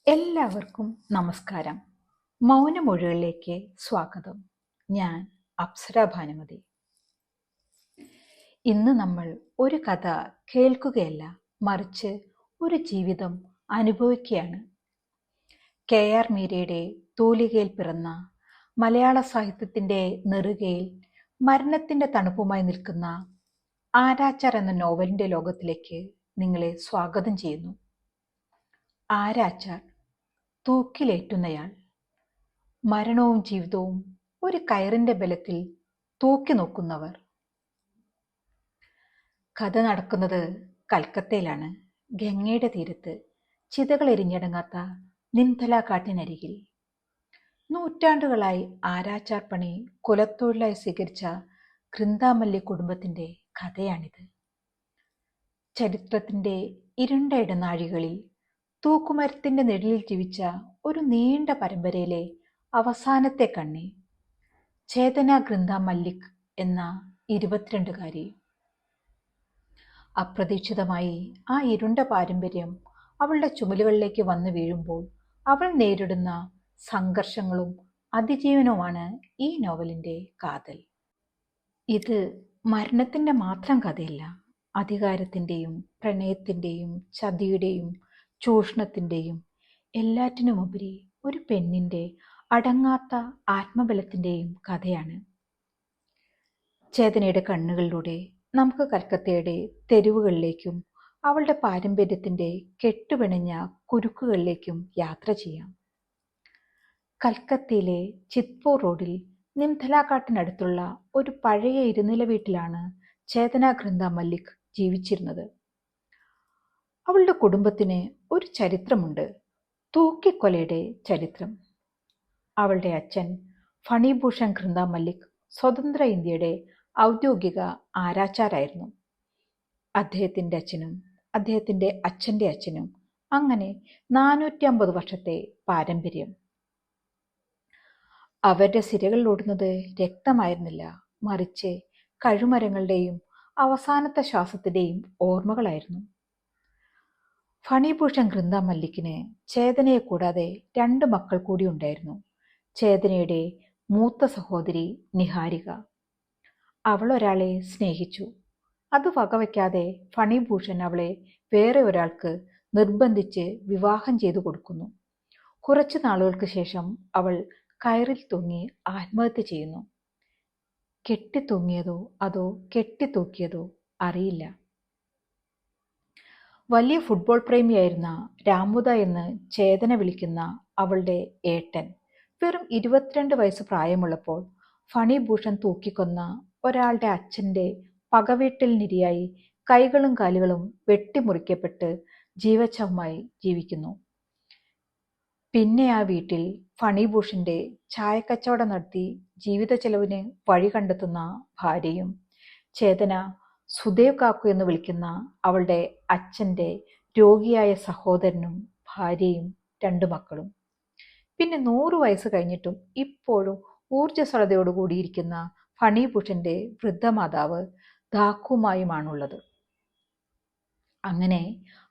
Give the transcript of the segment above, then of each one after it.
എല്ലാവർക്കും നമസ്കാരം. മൗനമൊഴികളിലേക്ക് സ്വാഗതം. ഞാൻ അപ്സര ഭാനുമതി. ഇന്ന് നമ്മൾ ഒരു കഥ കേൾക്കുകയല്ല, മറിച്ച് ഒരു ജീവിതം അനുഭവിക്കുകയാണ്. KR മീരയുടെ തൂലികയിൽ പിറന്ന മലയാള സാഹിത്യത്തിൻ്റെ നെറുകയിൽ മരണത്തിൻ്റെ തണുപ്പുമായി നിൽക്കുന്ന ആരാച്ചാർ എന്ന നോവലിൻ്റെ ലോകത്തിലേക്ക് നിങ്ങളെ സ്വാഗതം ചെയ്യുന്നു. ആരാച്ചാർ, തൂക്കിലേറ്റുന്നയാൾ. മരണവും ജീവിതവും ഒരു കയറിന്റെ ബലത്തിൽ തൂക്കി നോക്കുന്നവർ. കഥ നടക്കുന്നത് കൽക്കത്തയിലാണ്. ഗംഗയുടെ തീരത്ത്, ചിതകൾ എരിഞ്ഞടങ്ങാത്ത നിംതല കാട്ടിനരികിൽ. നൂറ്റാണ്ടുകളായി ആരാച്ചാർ പണി കുലത്തൊഴിലായി സ്വീകരിച്ച കൃന്ദാമല്ലി കുടുംബത്തിന്റെ കഥയാണിത്. ചരിത്രത്തിന്റെ ഇരുണ്ട ഇടനാഴികളിൽ തൂക്കുമരത്തിന്റെ നിഴലിൽ ജീവിച്ച ഒരു നീണ്ട പരമ്പരയിലെ അവസാനത്തെ കണ്ണി, ചേതന കൃന്ദ മല്ലിക് എന്ന 22കാരി. അപ്രതീക്ഷിതമായി ആ ഇരുണ്ട പാരമ്പര്യം അവളുടെ ചുമലുകളിലേക്ക് വന്നു വീഴുമ്പോൾ അവൾ നേരിടുന്ന സംഘർഷങ്ങളും അതിജീവനവുമാണ് ഈ നോവലിന്റെ കാതൽ. ഇത് മരണത്തിന്റെ മാത്രം കഥയല്ല, അധികാരത്തിന്റെയും പ്രണയത്തിന്റെയും ചതിയുടെയും ചൂഷണത്തിന്റെയും എല്ലാറ്റിനുമുപരി ഒരു പെണ്ണിന്റെ അടങ്ങാത്ത ആത്മബലത്തിന്റെയും കഥയാണ്. ചേതനയുടെ കണ്ണുകളിലൂടെ നമുക്ക് കൽക്കത്തയുടെ തെരുവുകളിലേക്കും അവളുടെ പാരമ്പര്യത്തിന്റെ കെട്ടുപിണഞ്ഞ കുരുക്കുകളിലേക്കും യാത്ര ചെയ്യാം. കൽക്കത്തയിലെ ചിത്പൂർ റോഡിൽ നിംതലാക്കാട്ടിനടുത്തുള്ള ഒരു പഴയ ഇരുനില വീട്ടിലാണ് ചേതന കൃന്ദ മല്ലിക് ജീവിച്ചിരുന്നത്. അവളുടെ കുടുംബത്തിന് ഒരു ചരിത്രമുണ്ട്, തൂക്കിക്കൊലയുടെ ചരിത്രം. അവളുടെ അച്ഛൻ ഫണിഭൂഷൺ കൃന്ദ മല്ലിക് സ്വതന്ത്ര ഇന്ത്യയുടെ ഔദ്യോഗിക ആരാച്ചാരായിരുന്നു. അദ്ദേഹത്തിന്റെ അച്ഛനും അദ്ദേഹത്തിന്റെ അച്ഛന്റെ അച്ഛനും, അങ്ങനെ 450 വർഷത്തെ പാരമ്പര്യം. അവരുടെ സിരകളിൽ ഓടുന്നത് രക്തമായിരുന്നില്ല, മറിച്ച് കഴുമരങ്ങളുടെയും അവസാനത്തെ ശ്വാസത്തിന്റെയും ഓർമ്മകളായിരുന്നു. ഫണിഭൂഷൺ കൃന്ദ മല്ലിക്കിന് ചേതനയെ കൂടാതെ 2 മക്കൾ കൂടി ഉണ്ടായിരുന്നു. ചേതനയുടെ മൂത്ത സഹോദരി നിഹാരിക. അവൾ ഒരാളെ സ്നേഹിച്ചു. അത് വകവയ്ക്കാതെ ഫണിഭൂഷൺ അവളെ വേറെ ഒരാൾക്ക് നിർബന്ധിച്ച് വിവാഹം ചെയ്തു കൊടുക്കുന്നു. കുറച്ചു നാളുകൾക്ക് ശേഷം അവൾ കയറിൽ തൂങ്ങി ആത്മഹത്യ ചെയ്യുന്നു. കെട്ടിത്തൂങ്ങിയതോ അതോ കെട്ടിത്തൂക്കിയതോ അറിയില്ല. വലിയ ഫുട്ബോൾ പ്രേമിയായിരുന്ന രാമുദ എന്ന് ചേതന വിളിക്കുന്ന അവളുടെ ഏട്ടൻ വെറും 22 വയസ്സ് പ്രായമുള്ളപ്പോൾ ഫണിഭൂഷൺ തൂക്കിക്കൊന്ന ഒരാളുടെ അച്ഛന്റെ പകവീട്ടലിനിരയായി കൈകളും കാലുകളും വെട്ടിമുറിക്കപ്പെട്ട് ജീവച്ഛവമായി ജീവിക്കുന്നു. പിന്നെ ആ വീട്ടിൽ ഫണിഭൂഷന്റെ ചായക്കച്ചവടം നടത്തി ജീവിത ചെലവിന് വഴി കണ്ടെത്തുന്ന ഭാര്യയും, ചേതന സുദേവ് കാക്കു എന്ന് വിളിക്കുന്ന അവളുടെ അച്ഛന്റെ രോഗിയായ സഹോദരനും ഭാര്യയും 2 മക്കളും. പിന്നെ 100 വയസ്സ് കഴിഞ്ഞിട്ടും ഇപ്പോഴും ഊർജ്ജസ്വലതയോടുകൂടിയിരിക്കുന്ന ഫണിഭൂഷന്റെ വൃദ്ധമാതാവ് ധാക്കുമായുമാണുള്ളത്. അങ്ങനെ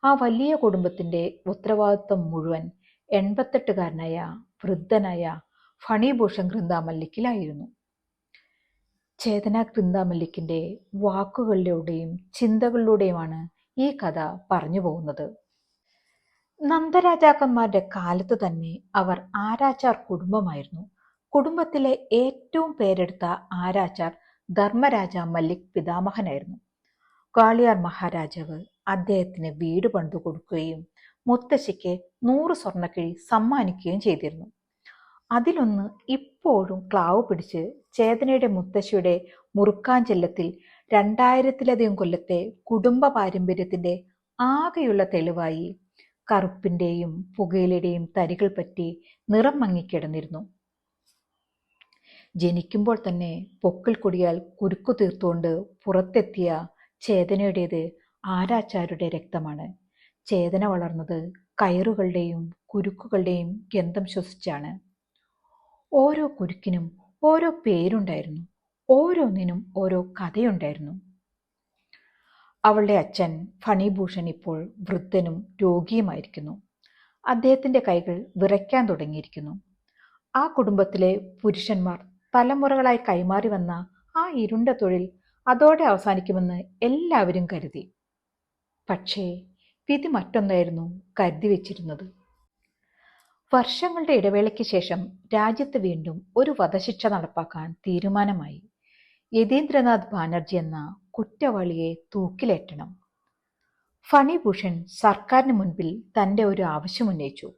ആ വലിയ കുടുംബത്തിന്റെ ഉത്തരവാദിത്വം മുഴുവൻ 88കാരനായ വൃദ്ധനായ ഫണിഭൂഷൺ കൃന്ദ മല്ലിക്കിലായിരുന്നു. ചേതന കൃന്ദ മല്ലിക്കിന്റെ വാക്കുകളിലൂടെയും ചിന്തകളിലൂടെയുമാണ് ഈ കഥ പറഞ്ഞു പോകുന്നത്. നന്ദരാജാക്കന്മാരുടെ കാലത്ത് തന്നെ അവർ ആരാച്ചാർ കുടുംബമായിരുന്നു. കുടുംബത്തിലെ ഏറ്റവും പേരെടുത്ത ആരാച്ചാർ ധർമ്മരാജ മല്ലിക് പിതാമഹനായിരുന്നു. ഗ്വാളിയർ മഹാരാജാവ് അദ്ദേഹത്തിന് വീട് പണിതു കൊടുക്കുകയും മുത്തശ്ശിക്ക് 100 സ്വർണ്ണക്കിഴി സമ്മാനിക്കുകയും ചെയ്തിരുന്നു. അതിലൊന്ന് ഇപ്പോഴും ക്ലാവ് പിടിച്ച് ചേതനയുടെ മുത്തശ്ശിയുടെ മുറുക്കാഞ്ചെല്ലത്തിൽ 2000-ലധികം കൊല്ലത്തെ കുടുംബ പാരമ്പര്യത്തിന്റെ ആകെയുള്ള തെളിവായി കറുപ്പിന്റെയും പുകയിലയുടെയും തരികൾ പറ്റി നിറം മങ്ങിക്കിടന്നിരുന്നു. ജനിക്കുമ്പോൾ തന്നെ പൊക്കിൾ കൊടിയാൽ കുരുക്കു തീർത്തുകൊണ്ട് പുറത്തെത്തിയ ചേതനയുടേത് ആരാച്ചാരുടെ രക്തമാണ്. ചേതന വളർന്നത് കയറുകളുടെയും കുരുക്കുകളുടെയും ഗന്ധം ശ്വസിച്ചാണ്. ഓരോ കുരുക്കിനും ഓരോ പേരുണ്ടായിരുന്നു, ഓരോന്നിനും ഓരോ കഥയുണ്ടായിരുന്നു. അവളുടെ അച്ഛൻ ഫണിഭൂഷൺ ഇപ്പോൾ വൃദ്ധനും രോഗിയുമായിരിക്കുന്നു. അദ്ദേഹത്തിന്റെ കൈകൾ വിറയ്ക്കാൻ തുടങ്ങിയിരിക്കുന്നു. ആ കുടുംബത്തിലെ പുരുഷന്മാർ തലമുറകളായി കൈമാറി വന്ന ആ ഇരുണ്ട തൊഴിൽ അതോടെ അവസാനിക്കുമെന്ന് എല്ലാവരും കരുതി. പക്ഷേ വിധി മറ്റൊന്നായിരുന്നു കരുതി വെച്ചിരുന്നത്. വർഷങ്ങളുടെ ഇടവേളയ്ക്ക് ശേഷം രാജ്യത്ത് വീണ്ടും ഒരു വധശിക്ഷ നടപ്പാക്കാൻ തീരുമാനമായി. യതീന്ദ്രനാഥ് ബാനർജി എന്ന കുറ്റവാളിയെ തൂക്കിലേറ്റണം. ഫണിഭൂഷൺ സർക്കാരിന് മുൻപിൽ തന്റെ ഒരു ആവശ്യം ഉന്നയിച്ചു.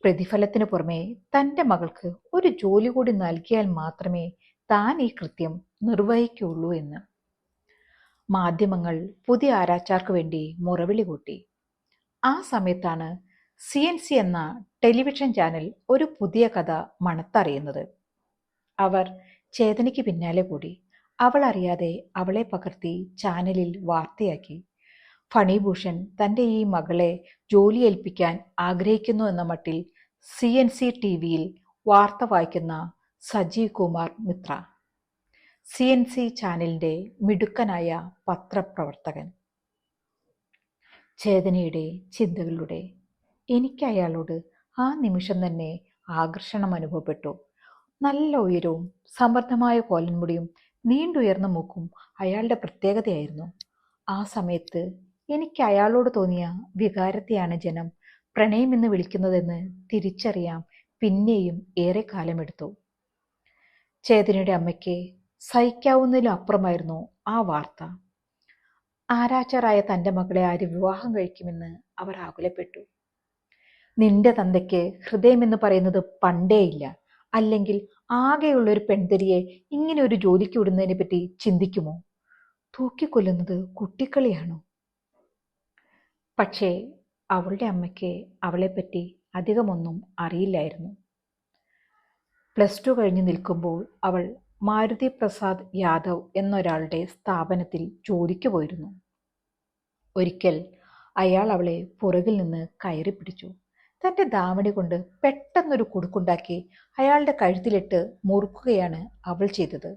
പ്രതിഫലത്തിനു പുറമെ തന്റെ മകൾക്ക് ഒരു ജോലി കൂടി നൽകിയാൽ മാത്രമേ താൻ ഈ കൃത്യം നിർവഹിക്കുകയുള്ളൂ എന്ന്. മാധ്യമങ്ങൾ പുതിയ ആരാച്ചാർക്ക് വേണ്ടി മുറവിളി കൂട്ടി. ആ സമയത്താണ് CNC എന്ന ടെലിവിഷൻ ചാനൽ ഒരു പുതിയ കഥ മണത്തറിയുന്നത്. അവർ ചേതനയ്ക്ക് പിന്നാലെ കൂടി. അവൾ അറിയാതെ അവളെ പകർത്തി ചാനലിൽ വാർത്തയാക്കി. ഫണിഭൂഷൺ തന്റെ ഈ മകളെ ജോലി ഏൽപ്പിക്കാൻ ആഗ്രഹിക്കുന്നു എന്ന മട്ടിൽ CNC TV-യിൽ വാർത്ത വായിക്കുന്ന സജീവ് കുമാർ മിത്ര, CNC ചാനലിന്റെ മിടുക്കനായ പത്രപ്രവർത്തകൻ. ചേതനയുടെ ചിന്തകളിലൂടെ എനിക്ക് അയാളോട് ആ നിമിഷം തന്നെ ആകർഷണം അനുഭവപ്പെട്ടു. നല്ല ഉയരവും സമൃദ്ധമായ കോലൻമുടിയും നീണ്ടുയർന്ന മൂക്കും അയാളുടെ പ്രത്യേകതയായിരുന്നു. ആ സമയത്ത് എനിക്ക് അയാളോട് തോന്നിയ വികാരത്തെയാണ് ജനം പ്രണയമെന്ന് വിളിക്കുന്നതെന്ന് തിരിച്ചറിയാൻ പിന്നെയും ഏറെ കാലമെടുത്തു. ചേതനയുടെ അമ്മയ്ക്ക് സഹിക്കാവുന്നതിലും അപ്പുറമായിരുന്നു ആ വാർത്ത. ആരാച്ചാറായ തന്റെ മകളെ ആര് വിവാഹം കഴിക്കുമെന്ന് അവർ ആകുലപ്പെട്ടു. നിന്റെ തന്തയ്ക്ക് ഹൃദയമെന്ന് പറയുന്നത് പണ്ടേയില്ല, അല്ലെങ്കിൽ ആകെയുള്ളൊരു പെൺതരിയെ ഇങ്ങനെ ഒരു ജോലിക്ക് വിടുന്നതിനെ പറ്റി ചിന്തിക്കുമോ? തൂക്കിക്കൊല്ലുന്നത് കുട്ടിക്കളിയാണോ? പക്ഷേ അവളുടെ അമ്മയ്ക്ക് അവളെപ്പറ്റി അധികമൊന്നും അറിയില്ലായിരുന്നു. +2 കഴിഞ്ഞ് നിൽക്കുമ്പോൾ അവൾ മാരുതി പ്രസാദ് യാദവ് എന്നൊരാളുടെ സ്ഥാപനത്തിൽ ജോലിക്ക് പോയിരുന്നു. ഒരിക്കൽ അയാൾ അവളെ പുറകിൽ നിന്ന് കയറി പിടിച്ചു. തന്റെ ധാവണി കൊണ്ട് പെട്ടെന്നൊരു കുടുക്കുണ്ടാക്കി അയാളുടെ കഴുത്തിലിട്ട് മുറുക്കുകയാണ് അവൾ ചെയ്തത്.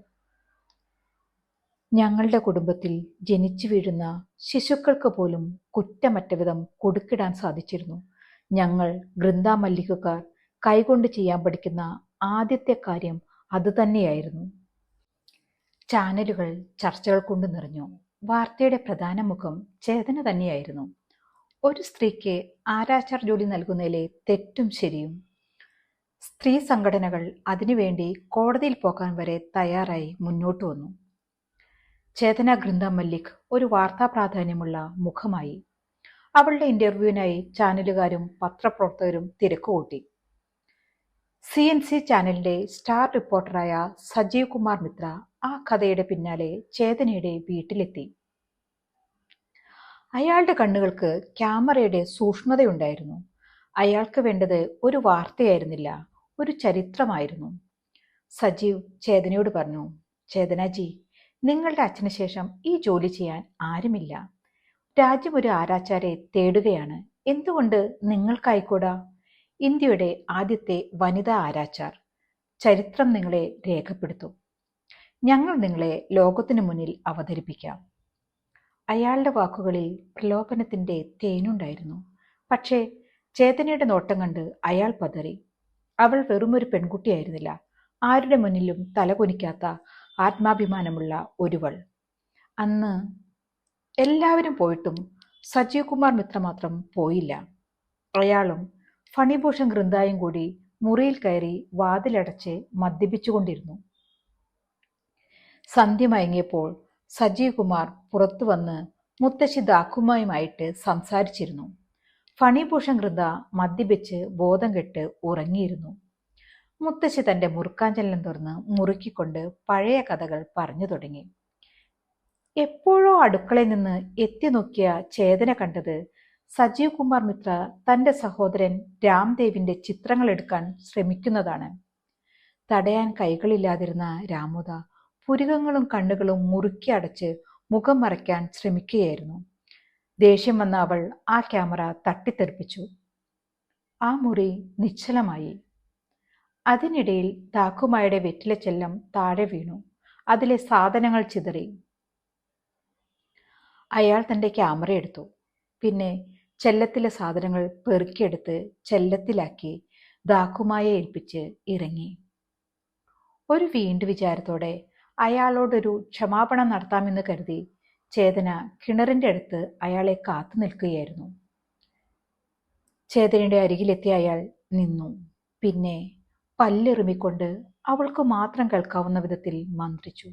ഞങ്ങളുടെ കുടുംബത്തിൽ ജനിച്ചു വീഴുന്ന ശിശുക്കൾക്ക് പോലും കുറ്റമറ്റ വിധം കുടുക്കിടാൻ സാധിച്ചിരുന്നു. ഞങ്ങൾ വൃന്ദാമല്ലികക്കാർ കൈകൊണ്ട് ചെയ്യാൻ പഠിക്കുന്ന ആദ്യത്തെ കാര്യം അതുതന്നെയായിരുന്നു. ചാനലുകൾ ചർച്ചകൾ കൊണ്ട് നിറഞ്ഞു. വാർത്തയുടെ പ്രധാന മുഖം ചേതന തന്നെയായിരുന്നു. ഒരു സ്ത്രീക്ക് ആരാച്ചാർ ജോലി നൽകുന്നതിലെ തെറ്റും ശരിയും. സ്ത്രീ സംഘടനകൾ അതിനുവേണ്ടി കോടതിയിൽ പോകാൻ വരെ തയ്യാറായി മുന്നോട്ട് വന്നു. ചേതന ഗൃന്ദ മല്ലിക് ഒരു വാർത്താ പ്രാധാന്യമുള്ള മുഖമായി. അവളുടെ ഇന്റർവ്യൂവിനായി ചാനലുകാരും പത്രപ്രവർത്തകരും തിരക്കുകൂട്ടി. CNC ചാനലിന്റെ സ്റ്റാർ റിപ്പോർട്ടറായ സജീവ് കുമാർ മിത്ര ആ കഥയുടെ പിന്നാലെ ചേതനയുടെ വീട്ടിലെത്തി. അയാളുടെ കണ്ണുകൾക്ക് ക്യാമറയുടെ സൂക്ഷ്മതയുണ്ടായിരുന്നു. അയാൾക്ക് വേണ്ടത് ഒരു വാർത്തയായിരുന്നില്ല, ഒരു ചരിത്രമായിരുന്നു. സജീവ് ചേതനയോട് പറഞ്ഞു, ചേതനാജി, നിങ്ങളുടെ അച്ഛന് ശേഷം ഈ ജോലി ചെയ്യാൻ ആരുമില്ല. രാജ്യം ഒരു ആരാച്ചാരെ തേടുകയാണ്. എന്തുകൊണ്ട് നിങ്ങൾക്കായിക്കൂടാ? ഇന്ത്യയുടെ ആദ്യത്തെ വനിതാ ആരാച്ചാർ. ചരിത്രം നിങ്ങളെ രേഖപ്പെടുത്തും. ഞങ്ങൾ നിങ്ങളെ ലോകത്തിനു മുന്നിൽ അവതരിപ്പിക്കാം. അയാളുടെ വാക്കുകളിൽ പ്രലോഭനത്തിന്റെ തേനുണ്ടായിരുന്നു. പക്ഷേ ചേതനയുടെ നോട്ടം കണ്ട് അയാൾ പതറി. അവൾ വെറുമൊരു പെൺകുട്ടിയായിരുന്നില്ല, ആരുടെ മുന്നിലും തലകുനിക്കാത്ത ആത്മാഭിമാനമുള്ള ഒരുവൾ. അന്ന് എല്ലാവരും പോയിട്ടും സജീവ് കുമാർ മിത്ര മാത്രം പോയില്ല. അയാളും ഫണിഭൂഷൺ ഗൃന്ദായും കൂടി മുറിയിൽ കയറി വാതിലടച്ച് മദ്യപിച്ചുകൊണ്ടിരുന്നു. സന്ധ്യ മയങ്ങിയപ്പോൾ സജീവ് കുമാർ പുറത്തു വന്ന് മുത്തശ്ശി ദാക്കുമായുമായിട്ട് സംസാരിച്ചിരുന്നു. ഫണിഭൂഷൺ ഗൃന്ദ മദ്യപിച്ച് ബോധം കെട്ട് ഉറങ്ങിയിരുന്നു. മുത്തശ്ശി തന്റെ മുറുക്കാഞ്ചലം തുറന്ന് മുറുക്കിക്കൊണ്ട് പഴയ കഥകൾ പറഞ്ഞു തുടങ്ങി. എപ്പോഴോ അടുക്കളയിൽ നിന്ന് എത്തി നോക്കിയ ചേതന കണ്ടത് സജീവ് കുമാർ മിത്ര തന്റെ സഹോദരൻ രാംദേവിന്റെ ചിത്രങ്ങൾ എടുക്കാൻ ശ്രമിക്കുന്നതാണ്. തടയാൻ കൈകളില്ലാതിരുന്ന രാമുദ പുരികങ്ങളും കണ്ണുകളും മുറുക്കി അടച്ച് മുഖം മറയ്ക്കാൻ ശ്രമിക്കുകയായിരുന്നു. ദേഷ്യം വന്ന അവൾ ആ ക്യാമറ തട്ടിത്തെറിപ്പിച്ചു. ആ മുറി നിശ്ചലമായി. അതിനിടയിൽ താക്കുമായുടെ വെറ്റിലച്ചെല്ലം താഴെ വീണു. അതിലെ സാധനങ്ങൾ ചിതറി. അയാൾ തന്റെ ക്യാമറ എടുത്തു. പിന്നെ ചെല്ലത്തിലെ സാധനങ്ങൾ പെറുക്കിയെടുത്ത് ചെല്ലത്തിലാക്കി ദാക്കുമായെ ഏൽപ്പിച്ച് ഇറങ്ങി. ഒരു വീണ്ടു വിചാരത്തോടെ അയാളോടൊരു ക്ഷമാപണം നടത്താമെന്ന് കരുതി ചേതന കിണറിന്റെ അടുത്ത് അയാളെ കാത്തു നിൽക്കുകയായിരുന്നു. ചേതനയുടെ അരികിലെത്തിയ അയാൾ നിന്നു. പിന്നെ പല്ലെറുമിക്കൊണ്ട് അവൾക്ക് മാത്രം കേൾക്കാവുന്ന വിധത്തിൽ മന്ത്രിച്ചു,